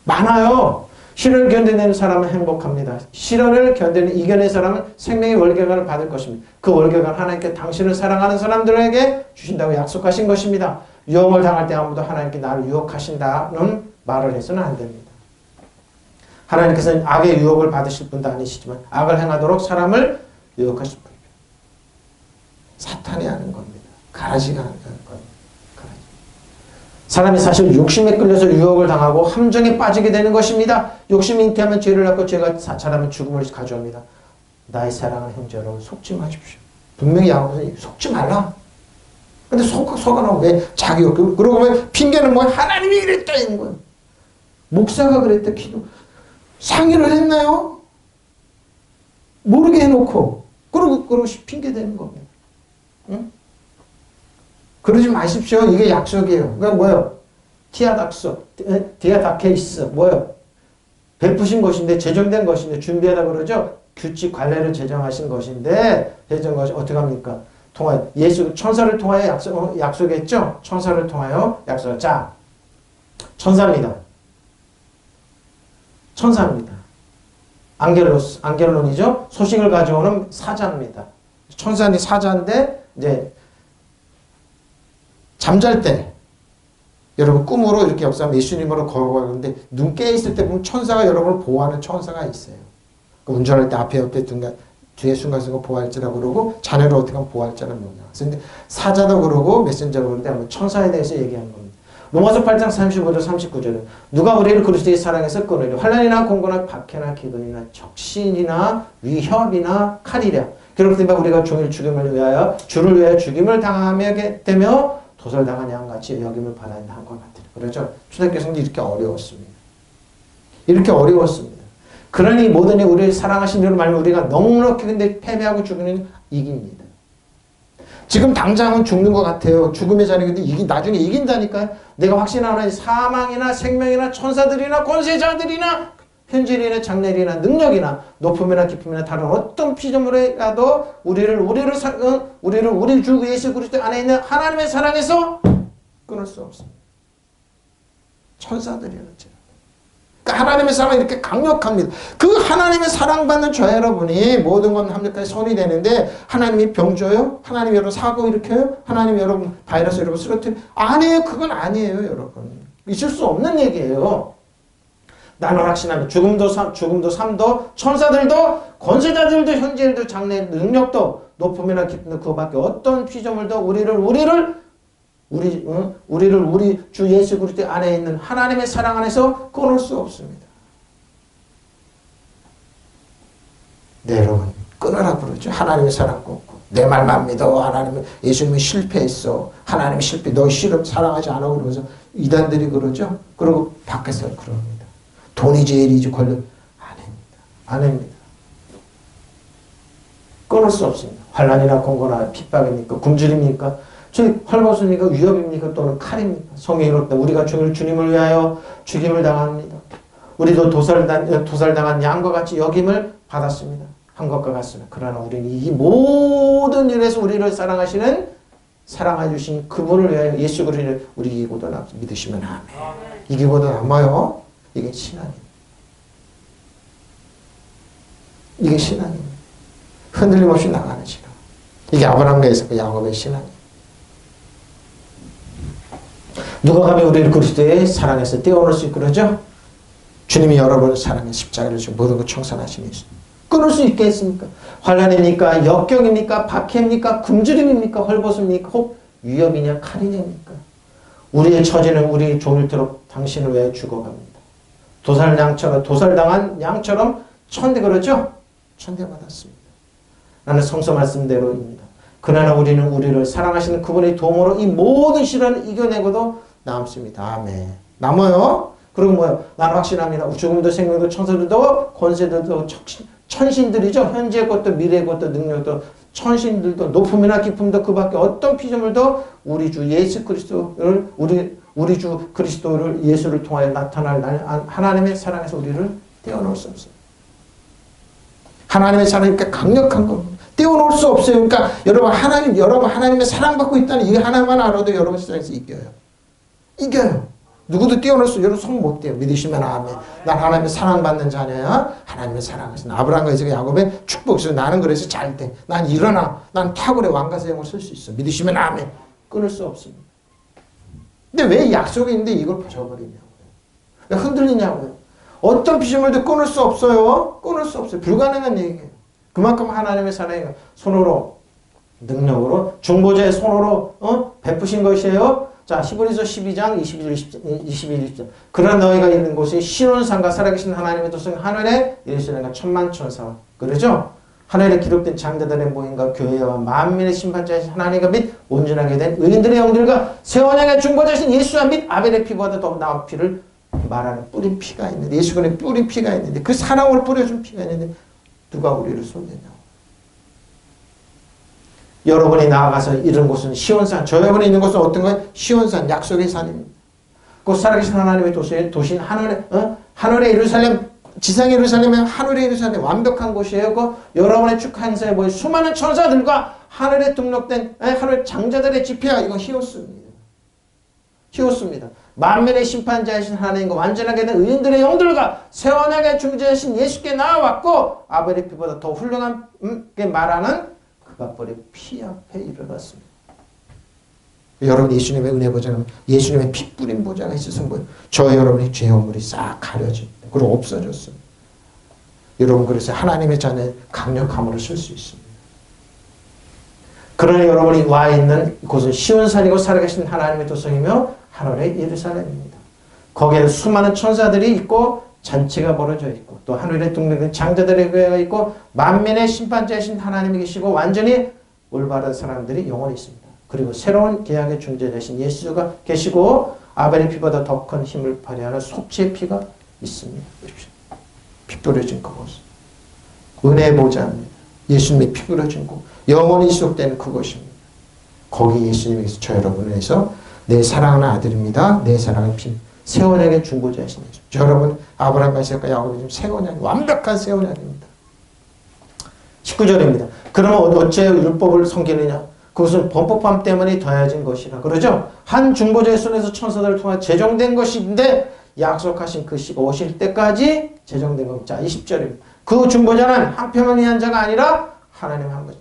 많아요. 시련을 견뎌내는 사람은 행복합니다. 시련을 이겨낸 사람은 생명의 월계관을 받을 것입니다. 그 월계관 하나님께 당신을 사랑하는 사람들에게 주신다고 약속하신 것입니다. 유혹을 당할 때 아무도 하나님께 나를 유혹하신다는 말을 해서는 안 됩니다. 하나님께서는 악의 유혹을 받으실 분도 아니시지만 악을 행하도록 사람을 유혹하실 분입니다. 사탄이 하는 겁니다. 가라지가 하는 겁니다. 사람이 사실 욕심에 끌려서 유혹을 당하고 함정에 빠지게 되는 것입니다. 욕심이 잉태하면 죄를 낳고 죄가 자라면 죽음을 가져옵니다. 나의 사랑하는 형제 여러분 속지 마십시오. 분명히 야고보서 속지 말라. 근데 속아나고 왜 자기 욕 그러고 왜 핑계는 뭐야? 하나님이 그랬다 이런 거예요. 목사가 그랬다 기도 상의를 했나요? 모르게 해놓고 그러고 핑계 대는 겁니다. 응? 그러지 마십시오. 이게 약속이에요. 그러니까 뭐예요? 디아다케이스 뭐예요? 베푸신 것인데 제정된 것인데 준비하다 그러죠. 규칙 관례를 제정하신 것인데 제정 것이 어떻게 합니까? 예수 천사를 통하여 약속했죠. 천사를 통하여 약속. 자, 천사입니다. 안겔론이죠. 소식을 가져오는 사자입니다. 천사는 사자인데 이제 잠잘 때 여러분 꿈으로 이렇게 역사하면 예수님으로 걸어가는데 눈 깨 있을 때 보면 천사가 여러분을 보호하는 천사가 있어요. 운전할 때 앞에 옆에 뒤에 순간순간 보호할지라고 그러고 자녀를 어떻게 하면 보호할지라는 명령. 근데 사자도 그러고 메신저도 그러는데 한번 천사에 대해서 얘기하는 겁니다. 로마서 8장 35절 39절은 누가 우리를 그리스도의 사랑에서 끊으려 환난이나 공고나 박해나 기근이나 적신이나 위협이나 칼이랴. 그렇게 되면 우리가 종일 죽임을 위하여 주를 위하여 죽임을 당하게 되며 도살당한 양같이 여김을 받아야 한 것 같아요. 그렇죠? 초대교회 성도 이렇게 어려웠습니다. 그러니 모든 우리를 사랑하신 이로 말하면 우리가 넉넉히 근데 패배하고 죽으면 이깁니다. 지금 당장은 죽는 것 같아요. 죽음의 자리 근데 나중에 이긴다니까요. 내가 확신하는 사망이나 생명이나 천사들이나 권세자들이나 현질이나 장래이나 능력이나 높음이나 깊음이나 다른 어떤 피조물이라도 우리를 우리 주 예수 그리스도 안에 있는 하나님의 사랑에서 끊을 수 없습니다. 천사들이었죠. 그러니까 하나님의 사랑이 이렇게 강력합니다. 그 하나님의 사랑받는 저 여러분이 모든 건 합력하게 손이 되는데 하나님이 병 줘요? 하나님이 여러분 사고 일으켜요? 하나님이 여러분 바이러스 여러분 쓰러뜨려요? 아니에요. 그건 아니에요. 여러분. 있을 수 없는 얘기예요. 나는 확신합니다. 죽음도 삶도 천사들도 권세자들도 현재일도 장래 능력도 높음이나 깊음도 그거밖에 어떤 피조물도 우리를 우리 주 예수 그리스도 안에 있는 하나님의 사랑 안에서 끊을 수 없습니다. 네, 여러분 끊으라 그러죠. 하나님의 사랑 끊고 내 말만 믿어. 하나님은 예수님이 실패했어. 하나님이 실패. 너 사랑하지 않아 그러면서 이단들이 그러죠. 그리고 밖에서 그럽니다. 돈이 제일이지 권력 안 합니다. 끊을 수 없습니다. 환난이나 공고나 핍박입니까? 굶주림입니까? 헐벗으니까 위협입니까? 또는 칼입니까? 성경으로 우리가 주님을 위하여 죽임을 당합니다. 우리도 도살당한 양과 같이 여김을 받았습니다. 한 것과 같습니다. 그러나 우리는 이 모든 일에서 우리를 사랑해 주신 그분을 위하여 예수 그리스도를 우리 이기고도 믿으시면 아멘. 이기고도 남아요. 이게 신앙입니다. 이게 신앙입니다. 흔들림 없이 나가는 신앙. 이게 아브라함과 이삭과 야곱의 신앙입니다. 누가 가면 우리를 그리스도의 사랑에서 떼어놓을 수 있고 그러죠? 주님이 여러분을 사랑해 십자가를 지고 모든 것 청산하시니 끊을 수 있겠습니까? 환난입니까? 역경입니까? 박해입니까? 굶주림입니까? 헐벗음입니까? 혹 위협이냐? 칼이냐입니까? 우리의 처지는 우리 종일토록 당신을 위해 죽어갑니다. 도살당한 양처럼 천대 그러죠? 천대받았습니다. 나는 성서 말씀대로입니다. 그러나 우리는 우리를 사랑하시는 그분의 도움으로 이 모든 시련을 이겨내고도 남습니다. 아멘. 남아요. 그리고 뭐요? 나는 확신합니다. 죽음도 생명도 천사들도 권세들도 천신들이죠. 현재의 것도 미래의 것도 능력도 천신들도 높음이나 깊음도 그 밖에 어떤 피조물도 우리 주 예수 그리스도를 우리 주 그리스도를 예수를 통하여 나타날 하나님의 사랑에서 우리를 떼어놓을 수 없어요. 하나님의 사랑이 그러니까 강력한 겁니다. 떼어놓을 수 없어요. 그러니까 여러분 하나님의 사랑받고 있다는 이 하나만 알아도 여러분 세상에서 이겨요. 누구도 떼어놓을 수 여러분 손 못 떼요. 믿으시면 아멘. 난 하나님의 사랑받는 자녀야. 하나님의 사랑하신 아브라함과 이삭 야곱의 축복이 나는 그래서 잘 돼. 난 일어나. 난 탁월의 왕가의 영을 쓸 수 있어. 믿으시면 아멘. 끊을 수 없습니다. 근데 왜 약속이 있는데 이걸 버려버리냐고요. 왜 흔들리냐고요. 어떤 피조물도 끊을 수 없어요. 끊을 수 없어요. 불가능한 얘기예요. 그만큼 하나님의 사랑이 손으로 능력으로 중보자의 손으로 베푸신 것이에요. 자, 히브리서 12장 21절. 그러나 너희가 있는 곳이 시온산과 살아계신 하나님의 도성 하늘에 예루살렘과 천만 천사와 그러죠? 하늘에 기록된 장자들의 모임과 교회와 만민의 심판자이신 하나님과 및 온전하게 된 의인들의 영들과 새 언약의 중보자이신 예수와 및 아벨의 피보다 더 나은 피를 말하는 뿌린 피가 있는데 예수님의 뿌린 피가 있는데 그 사랑을 뿌려준 피가 있는데 누가 우리를 손대냐고. 여러분이 나아가서 이런 곳은 시온산. 저 여러분이 있는 곳은 어떤 거예요? 시온산, 약속의 산입니다. 그 살아계신 하나님의 도시인 하늘의 예루살렘, 지상의 예루살렘은 하늘의 예루살렘 완벽한 곳이에요. 그 여러분의 축하 행사에 모인 수많은 천사들과 하늘에 등록된 하늘 장자들의 집회가 이거 히오스입니다. 히오스입니다. 만민의 심판자이신 하나님과 완전하게 된 의인들의 영들과 새 언약의 중재하신 예수께 나아왔고 아벨의 피보다 더 훌륭하게 말하는 그가 버린 피 앞에 이르렀습니다. 여러분 예수님의 은혜 보좌는 예수님의 피 뿌린 보좌가 있어서 뭐예요? 저 여러분의 죄 허물이 싹 가려집니다. 그리고 없어졌습니다. 여러분 그래서 하나님의 자녀의 강력함으로 쓸 수 있습니다. 그러나 여러분이 와 있는 곳은 시온산이고 살아계신 하나님의 도성이며 하늘의 예루살렘입니다. 거기에는 수많은 천사들이 있고 잔치가 벌어져 있고 또 하늘에 등록된 장자들의 교회가 있고 만민의 심판자이신 하나님이 계시고 완전히 올바른 사람들이 영원히 있습니다. 그리고 새로운 계약의 중재자이신 예수가 계시고 아벨의 피보다 더 큰 힘을 발휘하는 속죄의 피가 있습니다. 피 뿌려진 그곳 은혜의 보좌입니다. 예수님이 피 뿌려진 곳 영원히 지속되는 그곳입니다. 거기 예수님께서 저 여러분을 위해서 내 사랑하는 아들입니다. 내 사랑은 새 언약의 중보자이신 예수. 여러분 아브라함, 이삭과 야곱이 지금 새 언약, 완벽한 새 언약입니다. 19절입니다. 그러면 어째 율법을 섬기느냐? 그것은 범법함 때문에 더해진 것이라. 그러죠? 한 중보자의 손에서 천사들을 통해 제정된 것인데 약속하신 그 시가 오실 때까지 제정된 겁니다. 자, 20절입니다. 그 중보자는 한 표만 위한 자가 아니라 하나님 한 분.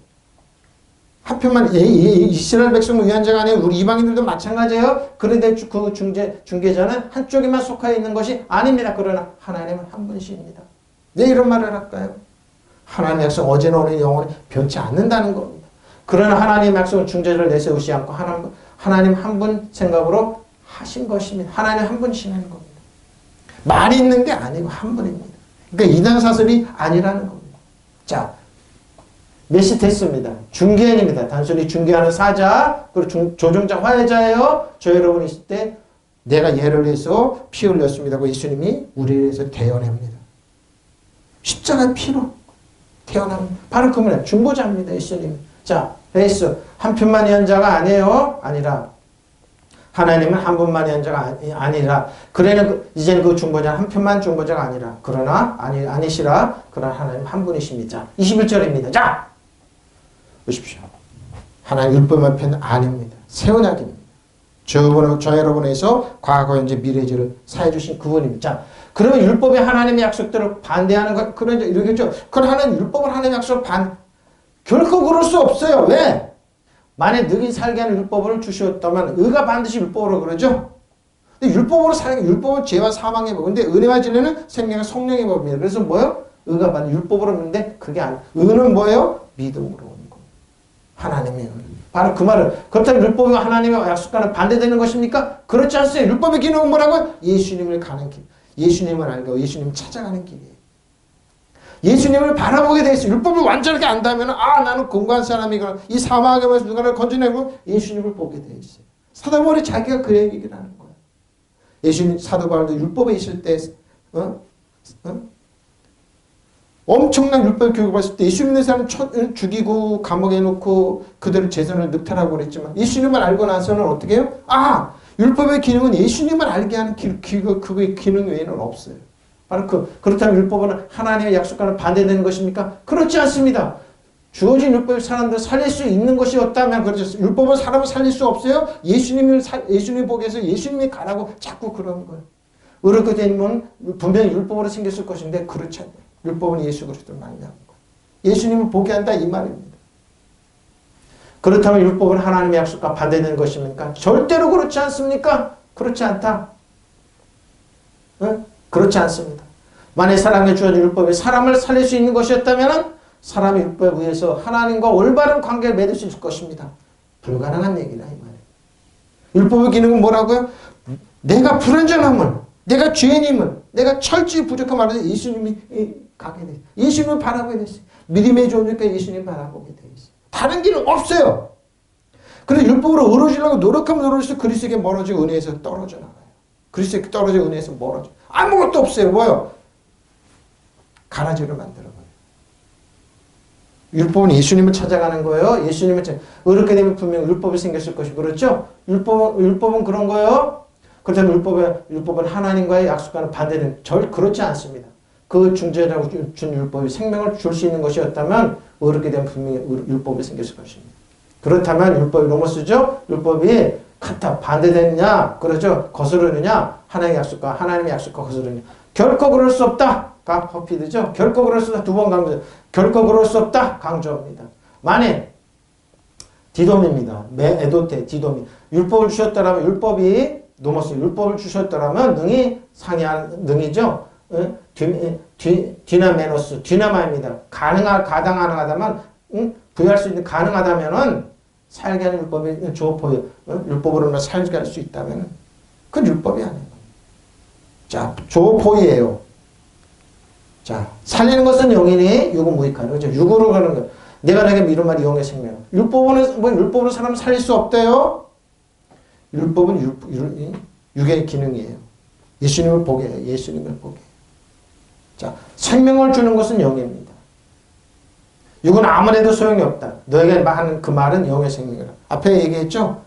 한 표만 이스라엘 백성을 위한 자가 아니라 우리 이방인들도 마찬가지예요. 그런데 그 중개자는 한쪽에만 속하여 있는 것이 아닙니다. 그러나 하나님은 한 분이십니다. 왜 이런 말을 할까요? 하나님의 약속 어제나 오늘 영원히 변치 않는다는 겁니다. 그러나 하나님의 약속은 중재자를 내세우지 않고 하나님 한 분 생각으로 하신 것입니다. 하나님 한 분이시라는 겁니다. 말이 있는 게 아니고 한 분입니다. 그러니까 이단사설이 아니라는 겁니다. 자, 몇이 됐습니다. 중개인입니다. 단순히 중개하는 사자, 그리고 조종자, 화해자예요. 저 여러분이 있을 때 내가 예를 해서 피 흘렸습니다. 그 예수님이 우리를 위해서 대연합니다. 십자가 피로 태어납니다. 바로 그 분이에요. 중보자입니다. 예수님. 자, 레이스 한 편만이 한 자가 아니에요. 아니라 하나님은 한 분만이 한 자가 아니라 그래는 이제는 그 중보자는 한 편만 중보자가 아니라 그러나 아니시라 그러나 하나님 한 분이십니다. 21절입니다. 자, 보십시오. 하나님 율법만 편 아닙니다. 새 언약입니다. 저 여러분에서 과거, 현재, 미래지를 사해 주신 그분입니다. 자, 그러면 율법이 하나님의 약속들을 반대하는 것, 그런 이러겠죠. 그건 하나님 율법을 하나님의 약속을 결코 그럴 수 없어요. 왜? 만약 너희 살게 하는 율법을 주셨다면 의가 반드시 율법으로 그러죠. 근데 율법으로 살게 율법은 죄와 사망의 법. 근데 은혜와 진리는 생명과 성령의 법입니다. 그래서 뭐예요? 의가 반드시 율법으로 있는데 그게 아니에요. 의는 뭐예요? 믿음으로 오는 겁니다. 하나님의 은. 바로 그 말을. 그렇다면 율법이 하나님의 약속과는 반대되는 것입니까? 그렇지 않습니다. 율법의 기능은 뭐라고요? 예수님을 가는 길. 예수님을 알고 예수님을 찾아가는 길이에요. 예수님을 바라보게 돼 있어요. 율법을 완전하게 안다면 나는 공부한 사람이구나. 이 사망에서 누가를 건져내고 예수님을 보게 돼 있어요. 사도 바울이 자기가 그 얘기를 하는 거예요. 예수님 사도 바울도 율법에 있을 때 엄청난 율법 교육을 받을 때 예수 믿는 사람 죽이고 감옥에 놓고 그들을 재산을 늑탈하고 그랬지만 예수님을 알고 나서는 어떻게 해요? 율법의 기능은 예수님을 알게 하는 그의 기능 외에는 없어요. 바로 그렇다면 율법은 하나님의 약속과는 반대되는 것입니까? 그렇지 않습니다. 주어진 율법을 사람들 살릴 수 있는 것이었다면 그렇죠. 율법은 사람을 살릴 수 없어요. 예수님 보기 위해서 예수님이 가라고 자꾸 그러는 거예요. 그렇게 되면 분명히 율법으로 생겼을 것인데 그렇지 않아요. 율법은 예수 그리스도를 말미암은 거예요. 예수님을 보게 한다 이 말입니다. 그렇다면 율법은 하나님의 약속과 반대되는 것입니까? 절대로 그렇지 않습니까? 그렇지 않다. 그렇지 않습니다. 만약 사람에게 주어진 율법이 사람을 살릴 수 있는 것이었다면 사람의 율법에 의해서 하나님과 올바른 관계를 맺을 수 있을 것입니다. 불가능한 얘기다 이 말이에요. 율법의 기능은 뭐라고요? 내가 불완전함을, 내가 죄인임을, 내가 철저히 부족한 말을 예수님이 가게 돼. 예수님을 바라보게 됐어요. 믿음의 좋으니까 예수님 바라보게 돼 있어요. 다른 길은 없어요. 그래서 율법으로 의로워지려고 노력하면 노력할수록 그리스도에게 멀어지고 은혜에서 떨어져 나가요. 그리스도에게 떨어져 은혜에서 멀어져. 아무것도 없어요. 뭐요? 가라지로 만들어버려요. 율법은 예수님을 찾아가는 거예요. 예수님을 이렇게 되면 분명히 율법이 생겼을 것이고 그렇죠? 율법은 그런 거예요. 그렇다면 율법은 하나님과의 약속과는 반대는 그렇지 않습니다. 그 중재라고 준 율법이 생명을 줄 수 있는 것이었다면 이렇게 되면 분명히 율법이 생겼을 것입니다. 그렇다면 율법이 로머스죠? 율법이 같아 반대되느냐? 그렇죠? 거스르느냐? 하나님의 약속과 거스르느냐? 결코 그럴 수 없다. 가 허피드죠? 결코 그럴 수 없다. 두 번 강조. 결코 그럴 수 없다. 강조합니다. 만약 디돔입니다. 에도테 디돔이 율법을 주셨더라면 율법을 주셨더라면 능이죠. 디나마입니다. 가능하다면 부여할 수 있는 가능하다면은 살게 하는 율법이 조포요. 율법으로만 살게 할 수 있다면 그건 율법이 아니에요. 자, 조포이에요. 자, 살리는 것은 영이니 육은 무익하니. 그렇죠? 육으로 가는 거예요. 내가 내게 이런 말이 영의 생명. 율법으로 사람을 살릴 수 없대요. 율법은 육의 기능이에요. 예수님을 보게 해요. 예수님을 보게 해요. 자, 생명을 주는 것은 영입니다. 육은 아무래도 소용이 없다. 너에게 하는 그 말은 영의 생명이라. 앞에 얘기했죠?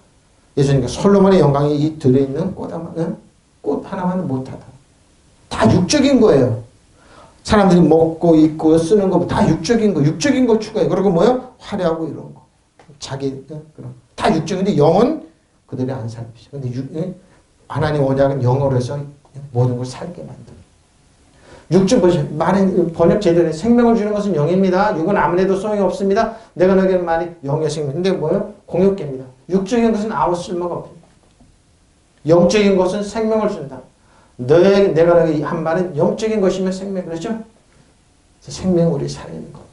예수님께 솔로몬의 영광이 이 들에 있는 꽃 하나만 못하다. 다 육적인 거예요. 사람들이 먹고 입고 쓰는 거 다 육적인 거, 육적인 거 추구해. 그리고 뭐요? 화려하고 이런 거. 자기 그런 다 육적인데 영은 그들이 안 살피죠. 근데 하나님 언약은 영어로 해서 모든 걸 살게 만들어요. 육적 말은 번역 제대로 생명을 주는 것은 영입니다. 육은 아무래도 소용이 없습니다. 내가 너에게 말이 영의 생명. 근데 뭐요? 공육계입니다. 육적인 것은 아무 쓸모가 없습니다. 영적인 것은 생명을 준다. 내가 너에게 한 말은 영적인 것이면 생명, 그렇죠? 생명을 우리 살리는 겁니다.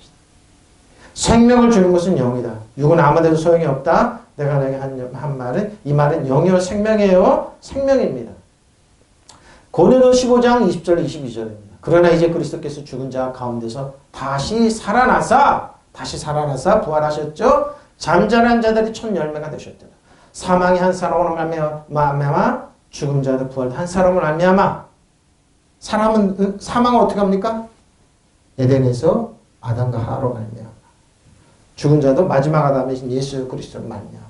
생명을 주는 것은 영이다. 육은 아무데도 소용이 없다. 내가 너에게 한 말은, 이 말은 영이요 생명이에요. 생명입니다. 고린도 15장 20절 22절입니다. 그러나 이제 그리스도께서 죽은 자 가운데서 다시 살아나사 부활하셨죠. 잠자는 자들이 첫 열매가 되셨다. 사망이 한 사람으로 말미암아 죽은 자들 부활 한 사람으로 말미암아. 사망은 어떻게 합니까? 에덴에서 아담과 하와로 말미암아. 죽은 자도 마지막 아담이신 예수 그리스도로 말미암아.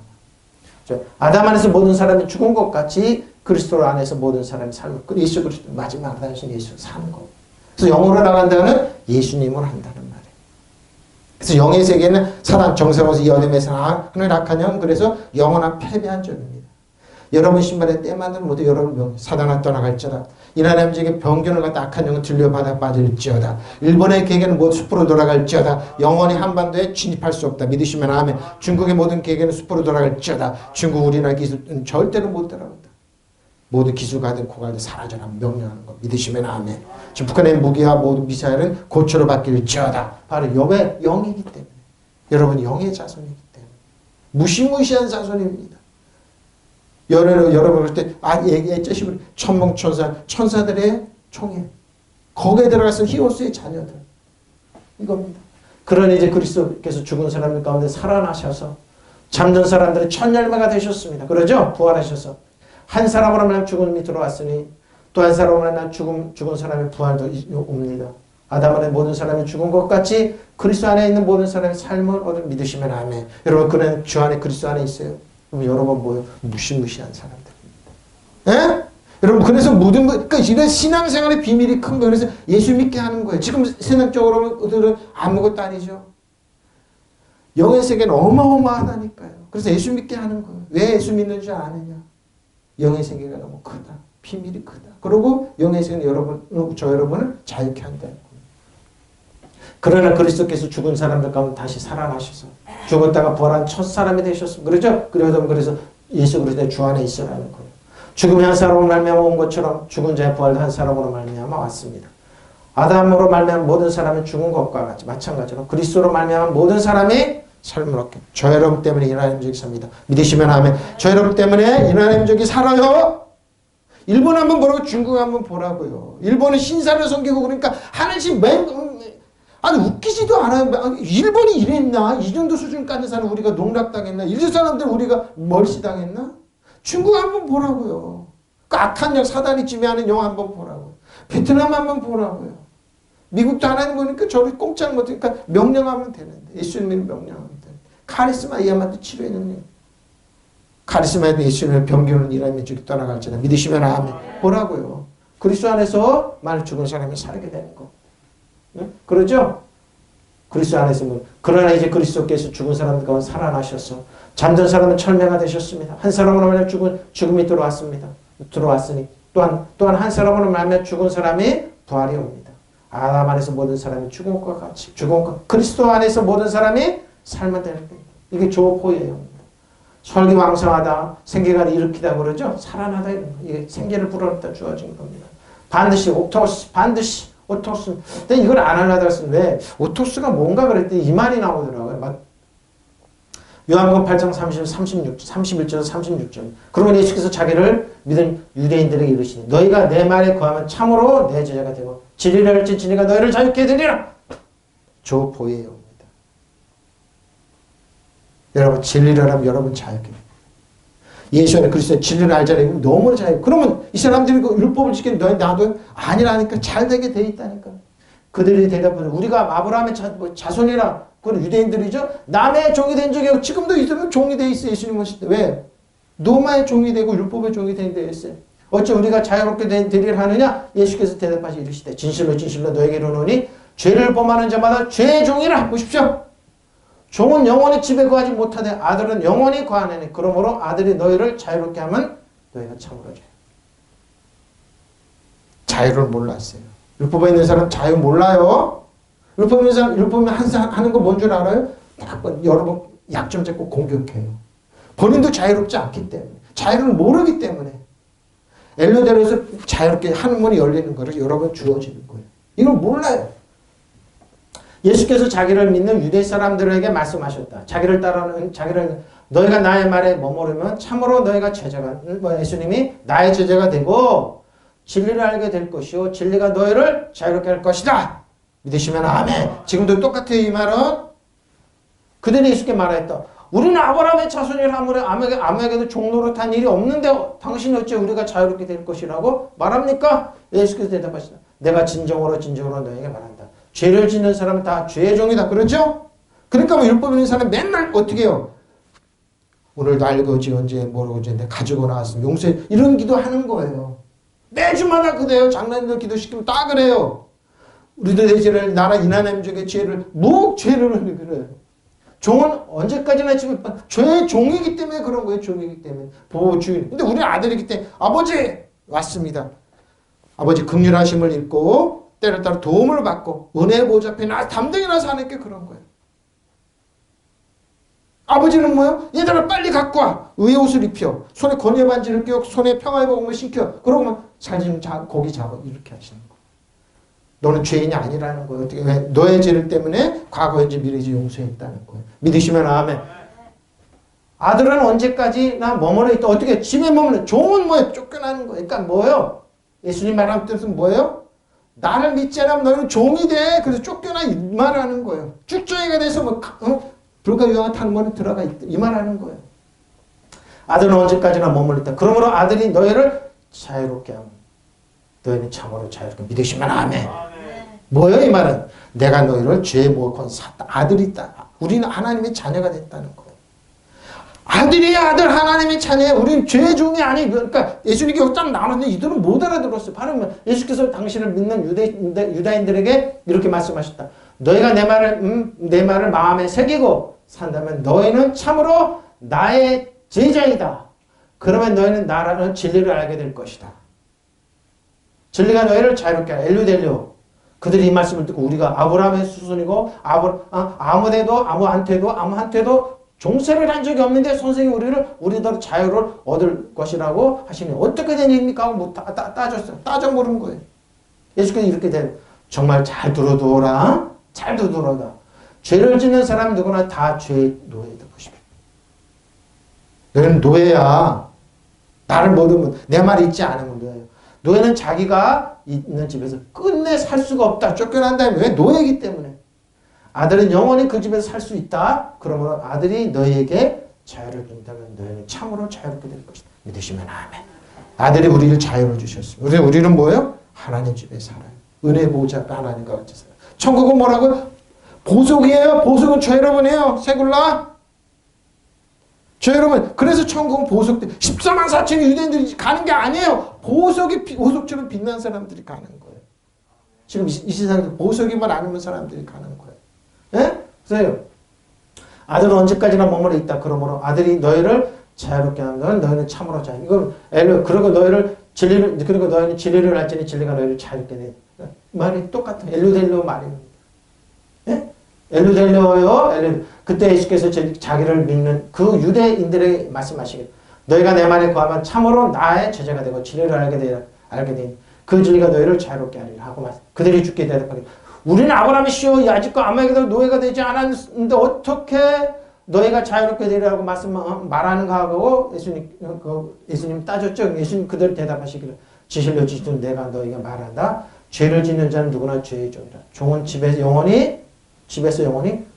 아담 안에서 모든 사람이 죽은 것 같이 그리스도 안에서 모든 사람이 삶을 예수 그리스도 마지막 아담이신 예수 사는 거. 그래서 영으로 나간다는 예수님을 한다는 말이에요. 그래서 영의 세계는 사단 정세로서 이 어둠에서 하늘 악한 영, 그래서 영원한 패배한 점입니다. 여러분 신발에 때 만들면 모두 여러분 사단아 떠나갈지어다. 이나라의 지금 병균을 갖다 악한 영은 들려받아 빠질지어다. 일본의 계계는 모두 숲으로 돌아갈지어다. 영원히 한반도에 진입할 수 없다. 믿으시면 아멘. 중국의 모든 계계는 숲으로 돌아갈지어다. 중국 우리나라 기술은 절대로 못 따라간다. 모두 기술가든 고가든 사라져라 명령하는 거 믿으시면 아멘. 지금 북한의 무기와 모든 미사일은 고초로 바뀔지어다. 바로 왜? 영이기 때문에. 여러분 영의 자손이기 때문에. 무시무시한 자손입니다. 여러분 볼 때 얘기했죠. 천사들의 총회. 거기에 들어가서 히오스의 자녀들. 이겁니다. 그러니 이제 그리스도께서 죽은 사람들 가운데 살아나셔서 잠든 사람들의 첫 열매가 되셨습니다. 그러죠? 부활하셔서 한 사람으로 말하면 죽음이 들어왔으니 또 한 사람으로 말하면 죽은 사람의 부활도 옵니다. 아담 안에 모든 사람이 죽은 것 같이 그리스도 안에 있는 모든 사람의 삶을 얻을 믿으시면 아멘. 여러분 그는 주 안에 그리스도 안에 있어요. 그럼 여러분 뭐예요? 무시무시한 사람들입니다. 예? 여러분 그래서 그러니까 이런 신앙생활의 비밀이 큰 거예요. 그래서 예수 믿게 하는 거예요. 지금 세상적으로는 아무것도 아니죠. 영의 세계는 어마어마하다니까요. 그래서 예수 믿게 하는 거예요. 왜 예수 믿는 줄 아느냐? 영의 세계가 너무 크다. 비밀이 크다. 그리고 영의 세계는 여러분을 자유케 한다는 거예요. 그러나 그리스도께서 죽은 사람들 가운데 다시 살아나셔서 죽었다가 부활한 첫 사람이 되셨습니다. 그렇죠? 그래서 예수 그리스도의 주 안에 있으라는 거예요. 죽음이 한 사람으로 말미암아 온 것처럼 죽은 자의 부활도 한 사람으로 말미암아 왔습니다. 아담으로 말미암아 모든 사람이 죽은 것과 같이 마찬가지로 그리스도로 말미암아 모든 사람이 삶을 얻게. 저 여러분 때문에 이 하나님 적이 삽니다. 믿으시면 아멘. 저 여러분 때문에 이 하나님 적이 살아요. 일본 한번 보라고 중국 한번 보라고요. 일본은 신사를 섬기고 그러니까 하늘씩 아니 웃기지도 않아요. 일본이 이랬나? 이 정도 수준까지 사는 우리가 농락당했나? 일본 사람들 우리가 멀시당했나? 중국 한번 보라고요. 그 악한 영 사단이 지배하는 영 한번 보라고요. 베트남 한번 보라고요. 미국도 하나님 보니까 저를 꼼짝 못하니까 명령하면 되는데 예수님을 명령하면 되는데 카리스마 이야마도 치료해 놓는 카리스마에도 예수님의 병기는 이라면 저기 떠나갈지라 믿으시면 아멘. 보라고요. 그리스도 안에서 말 죽은 사람이 살게 되는 거. 네? 그러죠? 그리스도 안에서 그러나 이제 그리스도께서 죽은 사람들 가운데 살아나셔서 잠든 사람은 철명화 되셨습니다. 한 사람으로 말하면 죽음이 들어왔으니 또한 한 사람으로 말하면 죽은 사람이 부활이 옵니다. 아담 안에서 모든 사람이 죽은 것과 같이 그리스도 안에서 모든 사람이 살면 되는 거예요. 이게 조포예요. 설기왕성하다, 생계가 일으키다 그러죠. 살아나다 이런 거. 이게 생계를 불어넣다 주어진 겁니다. 반드시 오토스. 근데 이걸 안 하려다 했으면 왜? 오토스가 뭔가 그랬더니 이 말이 나오더라고요. 요한복음 8장 31절 36절. 그러면 예수께서 자기를 믿은 유대인들에게 이르시니 너희가 내 말에 거하면 참으로 내 제자가 되고 진리를 알지 진리가 너희를 자유케 해드리라. 조보예요. 여러분 진리를 하면 여러분 자유케. 예수 안에 그리스도의 진리를 알잖아요. 너무 자유. 그러면 이 사람들이 그 율법을 지키는 너희 나도 아니라니까 잘 되게 돼 있다니까. 그들이 대답하는 우리가 아브라함의 자손이라 그건 유대인들이죠. 남의 종이 된 적이 없고 지금도 있으면 종이 돼 있어요. 예수님은 왜? 노마의 종이 되고 율법의 종이 된 데 있어요. 어찌 우리가 자유롭게 되리라 하느냐? 예수께서 대답하시 이르시되 진실로 진실로 너에게 이르노니 죄를 범하는 자마다 죄의 종이라. 보십시오. 종은 영원히 집에 거하지 못하되 아들은 영원히 거하느니 그러므로 아들이 너희를 자유롭게 하면 너희가 참으로 자유를 몰랐어요. 율법에 있는 사람 자유 몰라요. 율법에 있는 사람 율법에 하는 거 뭔 줄 알아요? 여러분 약점 잡고 공격해요. 본인도 자유롭지 않기 때문에 자유를 모르기 때문에 엘로데로에서 자유롭게 하는 문이 열리는 거를 여러분 주어지는 거예요. 이걸 몰라요. 예수께서 자기를 믿는 유대 사람들에게 말씀하셨다. 자기를 너희가 나의 말에 머무르면 참으로 너희가 예수님이 나의 제자가 되고 진리를 알게 될 것이요 진리가 너희를 자유롭게 할 것이다. 믿으시면 아멘. 지금도 똑같아요. 이 말은 그들이 예수께 말했다. 우리는 아브라함의 자손이라 하므로 아무에게도 종노릇한 일이 없는데 당신이 어째 우리가 자유롭게 될 것이라고 말합니까? 예수께서 대답하시다. 내가 진정으로 너에게 말한다. 죄를 짓는 사람은 다 죄의 종이다. 그렇죠? 그러니까 뭐 율법 있는 사람 맨날 어떻게 해요? 오늘도 알고 언제 모르고 언제 가지고 나왔으면 용서해. 이런 기도하는 거예요. 매주마다 그래요. 장로님들 기도시키면 다 그래요. 우리도 내 죄를 나라 이나님 중에 죄를 죄를 그래요. 종은 언제까지나 지금 죄의 종이기 때문에 그런 거예요. 종이기 때문에 보호주의. 근데 우리는 아들이기 때문에 아버지 왔습니다. 아버지 긍휼하심을 입고 때를 따라 도움을 받고 은혜 보좌 앞에 나 담대히나 사는 게 그런 거예요. 아버지는 뭐예요? 얘들아 빨리 갖고 와. 의의 옷을 입혀. 손에 권위의 반지를 끼워 손에 평화의 복음을 신겨. 그러고 사진 고기 잡아. 이렇게 하시는 거예요. 너는 죄인이 아니라는 거예요. 어떻게 왜? 너의 죄를 때문에 과거, 현재, 미래지 용서했다는 거예요. 믿으시면 아멘. 아들은 언제까지나 머물러 있다. 어떻게 집에 머무는 종은 뭐예요? 쫓겨나는 거예요. 그러니까 뭐예요? 예수님 말하는 뜻은 뭐예요? 나를 믿지 않으면 너는 종이 돼. 그래서 쫓겨나 이 말하는 거예요. 쭉정이가 돼서 불가유한 탈문에 들어가 있다. 이 말하는 거예요. 아들은 언제까지나 머물러 있다. 그러므로 아들이 너희를 자유롭게 하면 너희는 참으로 자유롭게 믿으시면 아멘. 뭐예요 이 말은? 내가 너희를 죄의 모건 샀다. 아들이 있다. 우리는 하나님의 자녀가 됐다는 거예요. 아들이야 아들 하나님의 자녀예요. 우리는 죄의 종이 아니에요. 그러니까 예수님이 여기 딱 나왔는데 이들은 못 알아들었어요. 바로 예수께서 당신을 믿는 유다인들에게 이렇게 말씀하셨다. 너희가 내 말을 마음에 새기고 산다면 너희는 참으로 나의 제자이다. 그러면 너희는 나라는 진리를 알게 될 것이다. 진리가 너희를 자유롭게 하라. 엘루델리오. 그들이 이 말씀을 듣고 우리가 아브라함의 수순이고 아무한테도 종세를 한 적이 없는데 선생님이 우리들 자유를 얻을 것이라고 하시니 어떻게 된 일입니까? 하고 따졌어요. 따져 물은 거예요. 예수께서 이렇게 돼요. 정말 잘 들어두어라. 잘 들어두어라. 죄를 짓는 사람 누구나 다 죄의 노예다. 보십시오. 너는 노예야. 나를 모르면 내 말 잊지 않으면 노예예요. 노예는 자기가 있는 집에서 끝내 살 수가 없다. 쫓겨난다면 왜? 노예이기 때문에. 아들은 영원히 그 집에서 살 수 있다. 그러므로 아들이 너희에게 자유를 준다면 너희는 참으로 자유롭게 될 것이다. 믿으시면 아멘. 아들이 우리를 자유를 주셨습니다. 우리는 뭐예요? 하나님 집에 살아요. 은혜 보호자 앞에 하나님과 같이 살아요. 천국은 뭐라고요? 보석이에요. 보석은 저 여러분이에요. 세굴라. 저 여러분, 그래서 천국은 보석들 14만 4천의 유대인들이 가는 게 아니에요. 보석처럼 빛난 사람들이 가는 거예요. 지금 이 세상에 보석이만 아니면 사람들이 가는 거예요. 예? 그래서 아들은 언제까지나 머물러 있다. 그러므로 아들이 너희를 자유롭게 하는 건 너희는 참으로 자유. 이건 그리고 너희는 진리를 알지니 진리가 너희를 자유롭게 내. 말이 똑같은 엘루델로 말입니다. 예? 엘루델로요. 그때 예수께서 자기를 믿는 그 유대인들에게 말씀하시길 너희가 내 말에 거하면 참으로 나의 제자가 되고 진리를 알게 되니 그 진리가 너희를 자유롭게 하리라 하고 그들이 주께 대답하길 우리는 아브라함의 씨요 아직도 아무에게도 노예가 되지 않았는데 어떻게 너희가 자유롭게 되리라고 말하는가 하고 예수님 따졌죠. 예수님 그대로 대답하시기를 진실로 내가 너희가 말한다. 죄를 짓는 자는 누구나 죄의 종이라. 종은 집에서 영원히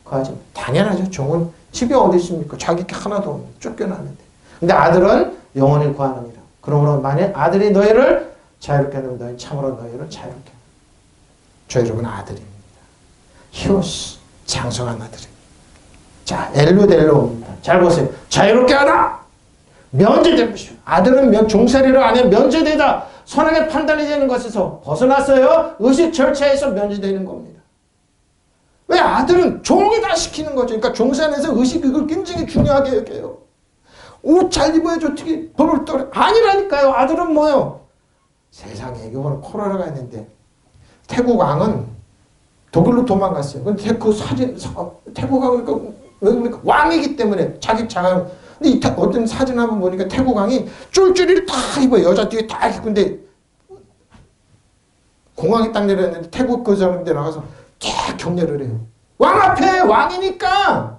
거하지. 당연하죠. 종은 집이 어디 있습니까? 자기 게 하나도 없는 쫓겨나는데. 근데 아들은 영원히 거하느니라. 그러므로 만약 아들이 너희를 자유롭게 하면 너희 참으로 너희를 자유롭게 하라. 저 여러분 아들입니다. 히오스 장성한 아들입니다. 자 엘루델로입니다. 잘 보세요. 자유롭게 하라. 면제된 것이요. 아들은 종살이를 안 해 면제되다. 선악의 판단이 되는 것에서 벗어났어요. 의식 절차에서 면제되는 겁니다. 왜? 아들은 종이 다 시키는 거죠. 그러니까 종산에서 의식 이걸 굉장히 중요하게 여겨요. 옷 잘 입어야지 어떻게 벌을 떨어. 아니라니까요. 아들은 뭐예요? 세상에 이거는 코로나가 있는데 태국 왕은 독일로 도망갔어요. 근데 그 사진 태국 왕은 왜 그러니까 왕이기 때문에 자기 자랑. 근데 어떤 사진 한번 보니까 태국 왕이 쫄쫄이를 다 입어요. 여자 뒤에 다 입고. 근데 공항에 딱 내렸는데 태국 그 사람들 나가서 쫙 격려를 해요. 왕 앞에 왕이니까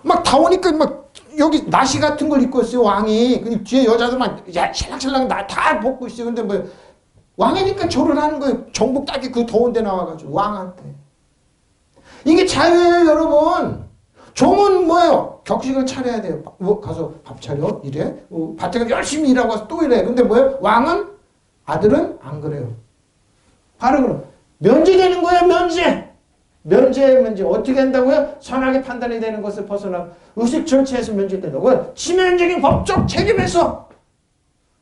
막 다 오니까 막 여기 나시 같은 걸 입고 있어요. 왕이. 뒤에 여자들 막 샬랑샬랑 다 벗고 있어요. 근데 뭐 왕이니까 절을 하는 거예요. 정복 딱히 그 더운 데 나와가지고 왕한테. 이게 자유예요, 여러분. 종은 뭐예요? 격식을 차려야 돼요. 가서 밥 차려 이래. 밭에 가서 열심히 일하고 와서 또 이래. 근데 뭐예요? 왕은 아들은 안 그래요. 바로 그럼 면제되는 거예요. 면제 어떻게 한다고요? 선악의 판단이 되는 것을 벗어나 의식 절차에서 면제된다고요. 치명적인 법적 책임에서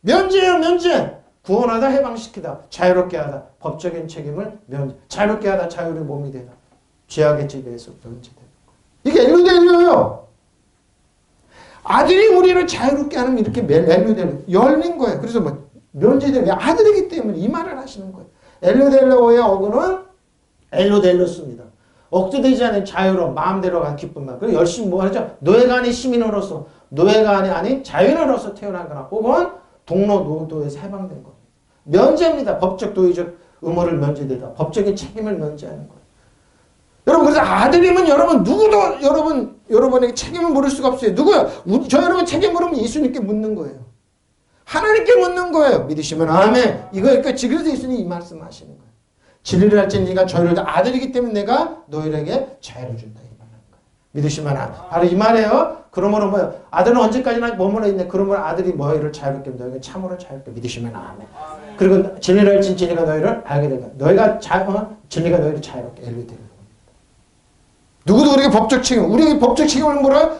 면제예요. 면제. 구원하다 해방시키다. 자유롭게 하다. 법적인 책임을 면제. 자유롭게 하다. 자유의 몸이 되다. 죄악의 지배에서 면제되는 거예요. 이게 엘루델루예요. 아들이 우리를 자유롭게 하는 이렇게 엘루델루 열린 거예요. 그래서 뭐 면제되는 아들이기 때문에 이 말을 하시는 거예요. 엘루델루의 어구는 엘루델루스입니다. 억제되지 않은 자유로운 마음대로 간 기쁨만. 그리고 열심히 뭐 하죠? 노예가 아닌 시민으로서, 노예가 아닌 자유인으로서 태어나거나 혹은 동로 노도에서 해방된 겁니다. 면제입니다. 법적 도의적 의무를 면제되다. 법적인 책임을 면제하는 거예요. 여러분 그래서 아들이면 여러분 누구도 여러분에게 책임을 물을 수가 없어요. 누구요? 저 여러분 책임 물으면 예수님께 묻는 거예요. 하나님께 묻는 거예요. 믿으시면 아멘. 이거니까 그래서 예수님이 이 말씀하시는 거예요. 진리를 할지 네가 저희를 아들이기 때문에 내가 너희에게 자유를 준다. 이 말하는 거예요. 믿으시면 아멘. 바로 이 말이에요. 그러므로 뭐예요? 아들은 언제까지나 머물러 있네. 그러므로 아들이 너희를 자유롭게 너희에게 참으로 자유롭게 믿으시면 아멘. 그리고 진리를 할지 진리가 너희를 알게 된다. 너희가 진리가 너희를 자유롭게 엘루델루. 누구도 우리에게 법적 책임, 우리에게 법적 책임을 물어요?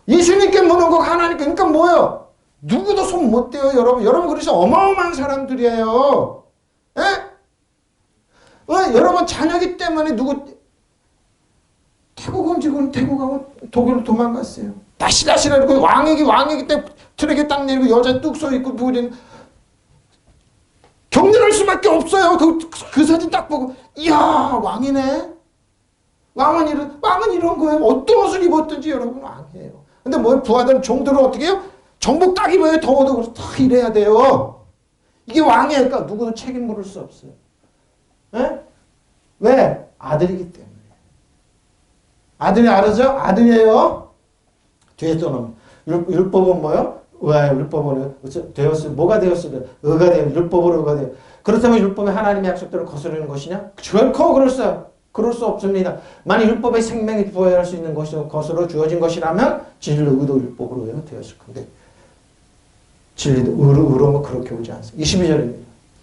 예수님께 물은 거 하나님께. 그러니까 뭐예요? 누구도 손 못 대요, 여러분. 여러분 그래서 어마어마한 사람들이에요. 예? 왜? 여러분 자녀기 때문에 태국은 지금 태국하고 독일로 도망갔어요. 다시라고 왕이기 때문에 트랙에 딱 내리고 여자 뚝 서 있고 누구는 격려할 수밖에 없어요. 그 사진 딱 보고 이야 왕이네. 왕은 이런 거예요. 어떤 옷을 입었든지 여러분 왕이에요. 근데 뭐 부하들 종들은 어떻게 해요? 정복 딱 입어요. 더워도 그래서 딱 이래야 돼요. 이게 왕이니까 그러니까 누구도 책임 물을 수 없어요. 에? 왜? 아들이기 때문에. 아들이 알아죠? 아들이에요. 뒤에 또 넣으면 율법은 뭐요? 왜 율법은 되었어요? 뭐가 되었어요? 의가 되어 율법으로 의가 되어. 그렇다면 율법의 하나님의 약속대로 거스르는 것이냐? 결코 그럴 수 없습니다. 만약 율법의 생명이 부여할 수 있는 것으로 주어진 것이라면 진리로 의도 율법으로 되었을 건데 진리도 의로는 그렇게 오지 않습니다. 22절입니다.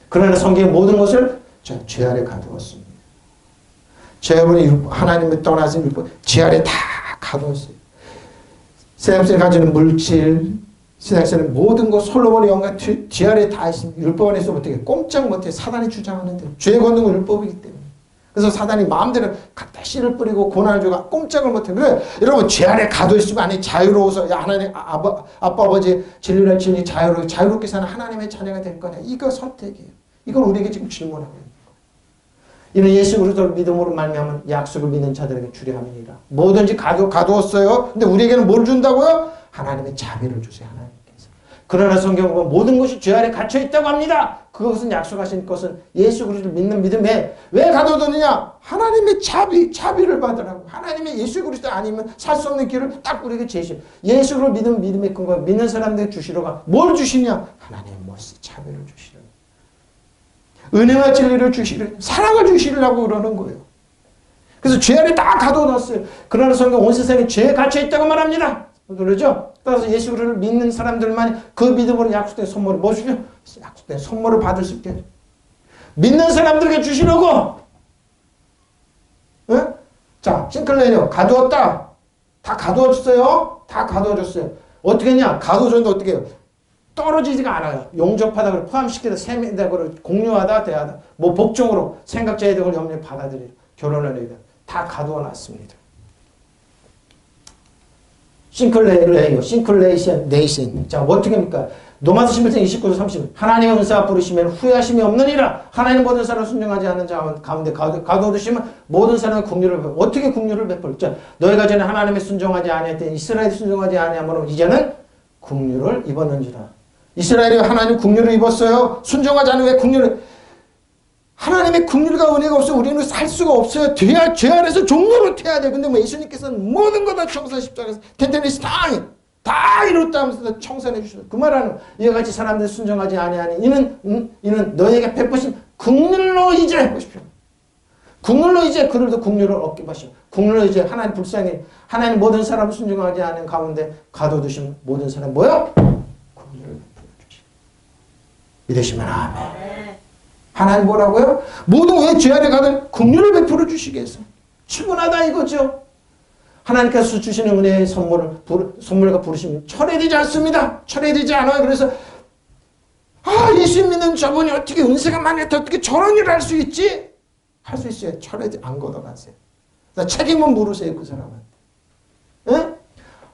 그러나 성경의 모든 것을 죄 아래 가두었습니다. 죄아버지 하나님을 떠나서 율법 죄 아래 다 가두었어요. 세상에서 가지는 물질, 세상에서는 모든 것 솔로몬의 영광 죄 아래 다 있습니다. 율법 안에서 어떻게 꼼짝 못해 사단이 주장하는데 죄 걷는 건 율법이기 때문에. 그래서 사단이 마음대로 갖다 씨를 뿌리고 고난을 주고 꼼짝을 못해. 그래 여러분 죄 아래 가둬 있으면 아니 자유로워서 하나님 아빠 아버지 진리를 진리 자유롭게 사는 하나님의 자녀가 될 거냐. 이거 선택이에요. 이걸 우리에게 지금 질문하고 있는 거예요. 이는 예수 그리스도를 믿음으로 말미암은 약속을 믿는 자들에게 주려 함이니라. 뭐든지 가두었어요. 근데 우리에게는 뭘 준다고요? 하나님의 자비를 주세요. 하나님께서. 그러나 성경은 모든 것이 죄 아래 갇혀 있다고 합니다. 그것은 약속하신 것은 예수 그리스도를 믿는 믿음에 왜 가둬두느냐? 하나님의 자비를 받으라고. 하나님의 예수 그리스도 아니면 살 수 없는 길을 딱 우리에게 제시해. 예수 그리스도를 믿는 믿음의 근거 믿는 사람들에게 주시러가 뭘 주시냐? 하나님의 모습 자비를 주시려. 은혜와 진리를 주시려. 사랑을 주시려고 그러는 거예요. 그래서 죄 아래 다 가둬놨어요. 그러나 성경 온 세상에 죄에 갇혀 있다고 말합니다. 그러죠? 따라서 예수 그리스도를 믿는 사람들만이 그 믿음으로 약속된 선물을 뭐 주냐? 약속된 선물을 받을 수 있게 믿는 사람들에게 주시려고. 네? 자, 싱클레이어 가두었다. 다 가두어줬어요. 다 가두어줬어요. 어떻게 했냐? 가도전도 어떻게 해요? 떨어지지가 않아요. 용접하다, 그래 포함시키다, 세미다, 그래 공유하다, 대하다. 뭐 복종으로 생각자의 등을 염려에 받아들이라. 결혼을 해야 돼. 다 가두어 놨습니다. 싱클레이션. 자, 어떻게 합니까? 로마서 11장 29절 30절. 하나님의 은사가 부르시면 후회하심이 없느니라. 하나님 모든 사람 순종하지 않는 자 가운데 가두어두시면 모든 사람의 국류를 베풀. 어떻게 국류를 베풀? 자, 너희가 전에 하나님의 순종하지 아니했더니 이스라엘이 순종하지 아니하므로 이제는 국류를 입었는지라. 이스라엘이 하나님 국류를 입었어요. 순종하지 않으면 왜 국류를? 하나님의 국률과 은혜가 없어 우리는 살 수가 없어요. 죄 아래서 종로로 태야 돼. 근데 뭐 예수님께서는 모든 거 다 청산 십자가에서 텐텐리스 다 이뤘다 하면서 청산해 주셔서 그 말하는 이와 같이 사람들이 순종하지 아니하니 이는 너희에게 베푸신 국률로 이제 해보십시오. 국률로 이제 그들도 국률을 얻게 하시오. 국률로 이제 하나님 불쌍히 하나님 모든 사람을 순종하지 않은 가운데 가둬두신 모든 사람 뭐요? 국률을 베풀어 주시오. 믿으시면 아멘. 하나님 뭐라고요? 모든 왜 죄 아래 가든 긍휼을 베풀어 주시기 위해서 충분하다 이거죠. 하나님께서 주시는 은혜의 선물과 부르시면 철회되지 않습니다. 철회되지 않아요. 그래서 예수 믿는 저분이 어떻게 은혜가 많았다 어떻게 저런 일을 할 수 있지? 할 수 있어요. 철회되지 안 걷어가세요. 책임은 물으세요. 그 사람한테. 응?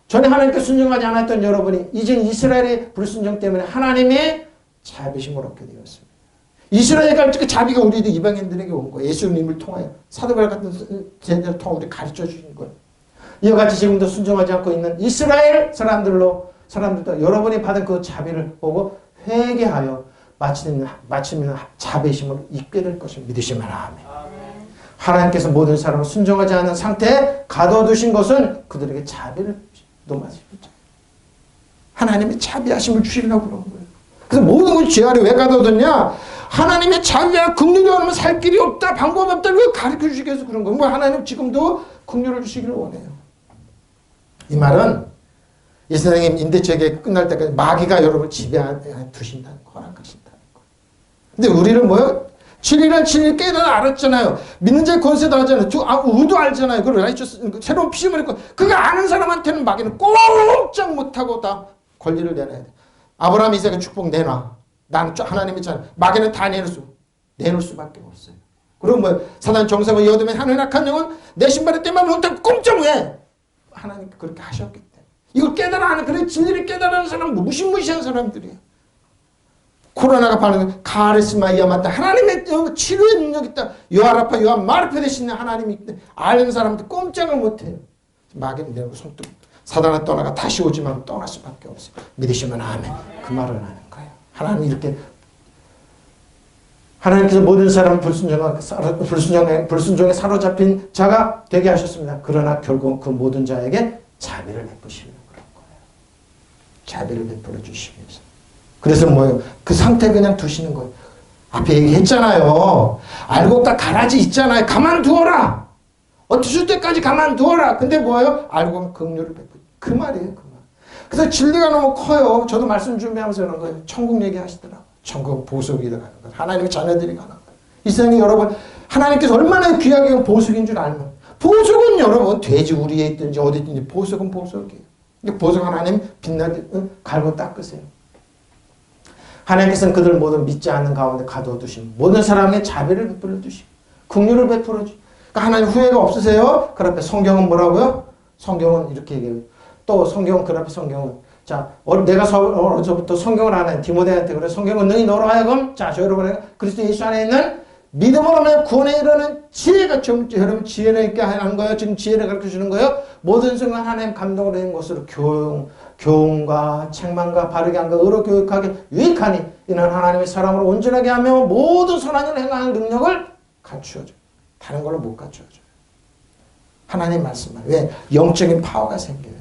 전에 하나님께 순종하지 않았던 여러분이 이제 이스라엘의 불순종 때문에 하나님의 자비심을 얻게 되었습니다. 이스라엘 갈 때 자비가 우리도 이방인들에게 온 거예요. 예수님을 통하여 사도바울 같은 제자를 통해 우리 가르쳐 주신 거예요. 이와 같이 지금도 순종하지 않고 있는 이스라엘 사람들도 여러분이 받은 그 자비를 보고 회개하여 마치는 자비심을 입게 될 것을 믿으시면 아멘. 하나님께서 모든 사람을 순종하지 않는 상태에 가둬두신 것은 그들에게 자비를 넘어지죠. 하나님의 자비하심을 주시려고 그런 거예요. 그래서 모든 걸 죄 아래 왜 가둬뒀냐? 하나님의 자비와 긍휼이 없으면 살 길이 없다. 방법이 없다. 이걸 가르쳐 주시기 위해서 그런 거예요. 하나님 지금도 긍휼을 주시기를 원해요. 이 말은 이 선생님 임대체계 끝날 때까지 마귀가 여러분 지배하에 두신다는 거, 허락하신다는 거. 근데 우리는 뭐요? 진리란 진리 깨달아 알았잖아요. 믿는 자의 권세도 하잖아요. 의도 알잖아요. 그걸 새로운 피임을 했고 그거 아는 사람한테는 마귀는 꼼짝 못하고 다 권리를 내놔야 돼. 아브라함 이삭의 축복 내놔. 나는 하나님이 잖아. 마귀는 다 내놓을 수밖에 없어요. 그리고 뭐 사단 정성을 여두면 하늘 악한 영은 내 신발에 때만 못하고 꼼짝 왜? 하나님 그렇게 하셨기 때문에. 이걸 깨달아 그래 진리를 깨달아는 사람 무시무시한 사람들이에요. 코로나가 반응해 카리스마 이야마다 하나님의 치료의 능력이 있다. 요아라파 요한 마르페 대신 하나님이 있다. 아는 사람들 꼼짝을 못해요. 마귀는 내고 손톱 사단아 떠나가 다시 오지만 떠날 수밖에 없어요. 믿으시면 아멘. 그 말을 하는 거예요. 하나님 이렇게 하나님께서 모든 사람을 불순종에 사로잡힌 자가 되게 하셨습니다. 그러나 결국 그 모든 자에게 자비를 베푸시는 그런 거예요. 자비를 베풀어 주시기 위해서. 그래서 뭐예요? 그 상태 그냥 두시는 거예요. 앞에 얘기했잖아요. 알고 딱 가라지 있잖아요. 가만두어라. 어떠실 때까지 가만두어라. 근데 뭐예요? 알고 긍휼을 베푸. 그 말이에요. 그 말. 그래서 진리가 너무 커요. 저도 말씀 준비하면서 그런 거예요. 천국 얘기하시더라고요. 천국은 보석이다. 하나님의 자녀들이 가는 거예요. 이 세상에 여러분 하나님께서 얼마나 귀하게 보석인 줄 알면 보석은 여러분 돼지 우리에 있든지 어디 있든지 보석은 보석이에요. 보석 하나님 빛나게 갈고 닦으세요. 하나님께서는 그들 모두 믿지 않는 가운데 가둬두시고 모든 사람의 자비를 베풀어 주시고 긍휼을 베풀어 주시고 그러니까 하나님 후회가 없으세요? 그 앞에 성경은 뭐라고요? 성경은 이렇게 얘기해요. 또 성경은 그 앞에 성경은 자, 내가 어제부터 성경을 하는 디모데한테 그래 성경은 너희 너로 하여금 자, 저 여러분 그리스도 예수 안에 있는 믿음으로 구원에 이르는 지혜가 여러분 지혜를 있게 하는 거예요. 지금 지혜를 가르쳐 주는 거예요. 모든 순간 하나님 감동으로 된 것으로 교훈과 책망과 바르게 한과 의로 교육하게 유익하니 이는 하나님의 사람으로 온전하게 하며 모든 선한 일을 행하는 능력을 갖추어줘요. 다른 걸로 못 갖추어줘요. 하나님 말씀만. 왜? 영적인 파워가 생겨요.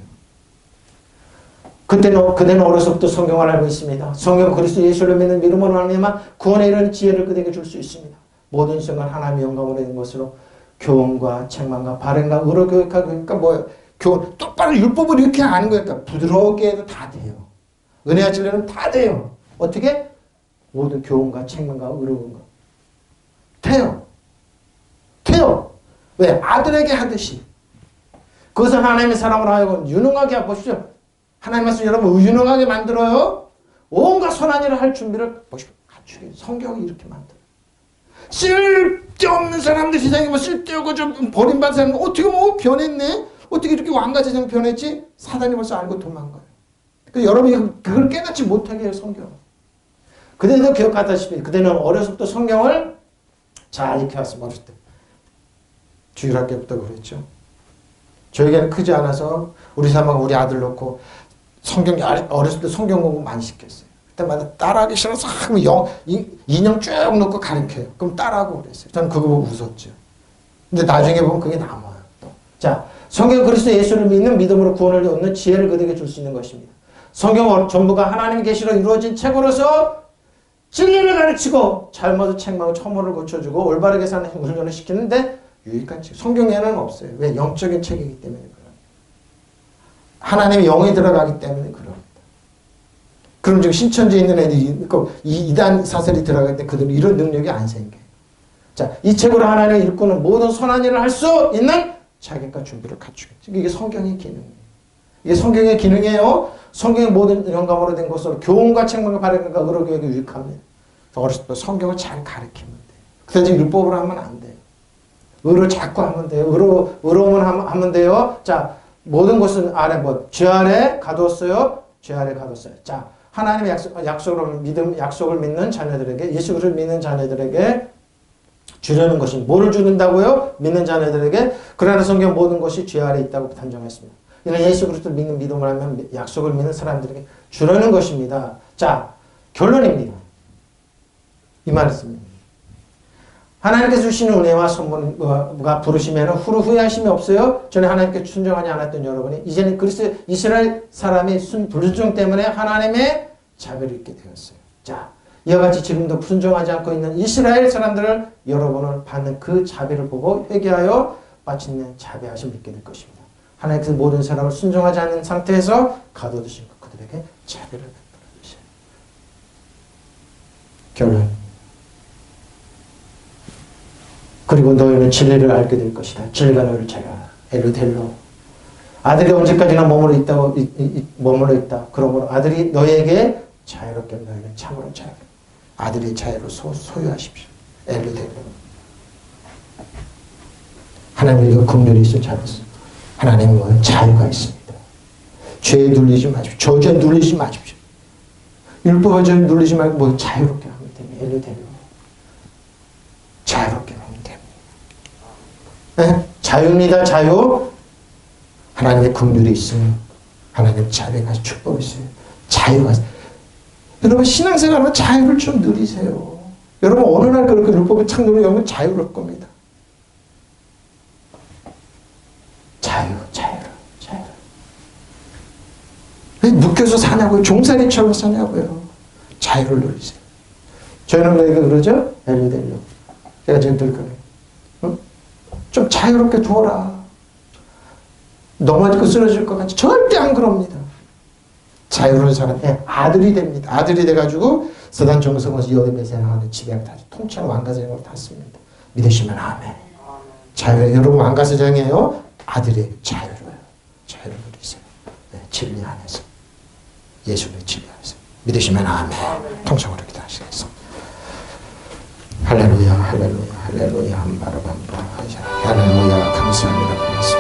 그대는 어려서부터 성경을 알고 있습니다. 성경 그리스도 예수를 믿는 믿음으로 말미암아 구원에 이르는 지혜를 그에게 줄 수 있습니다. 모든 순간 하나님의 영광으로 있는 것으로 교훈과 책망과 바른과 의로 교육하고 그러니까 뭐예요? 교훈 똑바로 율법을 이렇게 아는 거니까 부드럽게 해도 다 돼요. 은혜와 진리는 다 돼요. 어떻게? 모든 교훈과 책망과 의로운 거 돼요. 왜? 아들에게 하듯이 그것은 하나님의 사람으로 하여금 유능하게 보십시오. 하나님 말씀 여러분 유능하게 만들어요. 온갖 선한 일을 할 준비를 갖추게 성경이 이렇게 만들어요. 쓸데없는 사람들 세상에 뭐 쓸데없고 좀 버림받은 사람 어떻게 뭐 변했네? 어떻게 이렇게 왕가제정 변했지? 사단이 벌써 알고 도망가요. 그래서 여러분이 그걸 깨닫지 못하게 해요, 성경. 그때도 기억하다시피 그때는 어려서부터 성경을 잘 익혀왔습니다. 어렸을 때. 주일학교부터 그랬죠. 저에게는 크지 않아서 우리 사모가 우리 아들 놓고 성경 어렸을 때 성경 공부 많이 시켰어요. 그때마다 따라하기 싫어서 인형 쭉 놓고 가르쳐요. 그럼 따라하고 그랬어요. 저는 그거 보고 웃었죠. 근데 나중에 보면 그게 남아요. 또. 자, 성경 그리스도 예수를 믿는 믿음으로 구원을 얻는 지혜를 그들에게 줄 수 있는 것입니다. 성경 전부가 하나님의 계시로 이루어진 책으로서 진리를 가르치고 잘못을 책망하고 첨언을 고쳐주고 올바르게 사는 훈련을 시키는데 유익한 책. 성경에는 없어요. 왜? 영적인 책이기 때문에 그래요. 하나님의 영이 들어가기 때문에 그래요. 그럼 지금 신천지에 있는 애들이 이단 사설이 들어갈 때 그들은 이런 능력이 안 생겨요. 자, 이 책으로 하나님의 일꾼은 모든 선한 일을 할 수 있는 자격과 준비를 갖추겠죠. 이게 성경의 기능이에요. 이게 성경의 기능이에요. 성경의 모든 영감으로 된 것으로 교훈과 책망과 바르게 의로교육에 유익합니다. 어렸을 때 성경을 잘 가르치면 돼요. 그래서 율법으로 하면 안 돼요. 의로 자꾸 하면 돼요. 의로움을 하면 돼요. 자, 모든 것은 아래 죄 아래 가두었어요. 죄 아래 가뒀어요. 자, 하나님의 약속을 믿는 자녀들에게, 예수 그리스도를 믿는 자녀들에게 주려는 것이 뭐를 주는다고요? 믿는 자녀들에게. 그러나 성경 모든 것이 죄 아래 있다고 단정했습니다. 이는 예수 그리스도를 믿는 믿음을 하면 약속을 믿는 사람들에게 주려는 것입니다. 자, 결론입니다. 이 말씀입니다. 하나님께서 주시는 은혜와 선물과 부르시면 후회하심이 없어요. 전에 하나님께 순종하지 않았던 여러분이 이제는 그리스도 이스라엘 사람이 불순종 때문에 하나님의 자비를 입게 되었어요. 자, 이와 같이 지금도 순종하지 않고 있는 이스라엘 사람들을 여러분을 받는 그 자비를 보고 회개하여 마침내 자비하심을 입게 될 것입니다. 하나님께서 모든 사람을 순종하지 않는 상태에서 가둬두신 그들에게 자비를 베풀어 주세요. 결론. 그리고 너희는 진리를 알게 될 것이다. 진리가 너희를 자유하라. 엘루델로. 아들이 언제까지나 머물러 있다. 그러므로 아들이 너희에게 자유롭게 너희는 참으로 자유. 아들의 자유를 소유하십시오. 엘루델로. 하나님의 이거 긍휼이 있어 잘했어. 하나님은 자유가 있습니다. 죄에 눌리지 마십시오. 저주에 눌리지 마십시오. 율법에 눌리지 말고 자유롭게 하면 됩니다. 엘루델로. 자유롭게 하면 됩니다. 네? 자유입니다. 자유. 하나님의 긍휼이 있으면 하나님 자비가 축복이 있어요. 자유가 있어요. 여러분 신앙생활하면 자유를 좀 누리세요. 여러분 어느 날 그렇게 율법을 착 누리면 자유로울 겁니다. 자유. 왜 묶여서 사냐고요? 종살이처럼 사냐고요? 자유를 누리세요. 저희는 왜 그러죠? 엘루델로. 제가 지금 들 거예요. 응? 좀 자유롭게 두어라. 넘어지고 쓰러질 것 같지? 절대 안 그럽니다. 자유로운 사람이 아들이 됩니다. 아들이 돼가지고 서단 정성에서 여덟배세 나가는 지배를 다 통치하는 왕가세장으로 탔습니다. 믿으시면 아멘. 자유. 여러분 왕가세장이에요. 아들이 자유로워요. 자유를 누리세요. 네, 진리 안에서. 예수의 진리 안에서. 믿으시면 아멘. 통성으로 기도하시겠습니다. 할렐루야, 할렐루야, 할렐루야, 할렐루야, 감사합니다. 고맙습니다.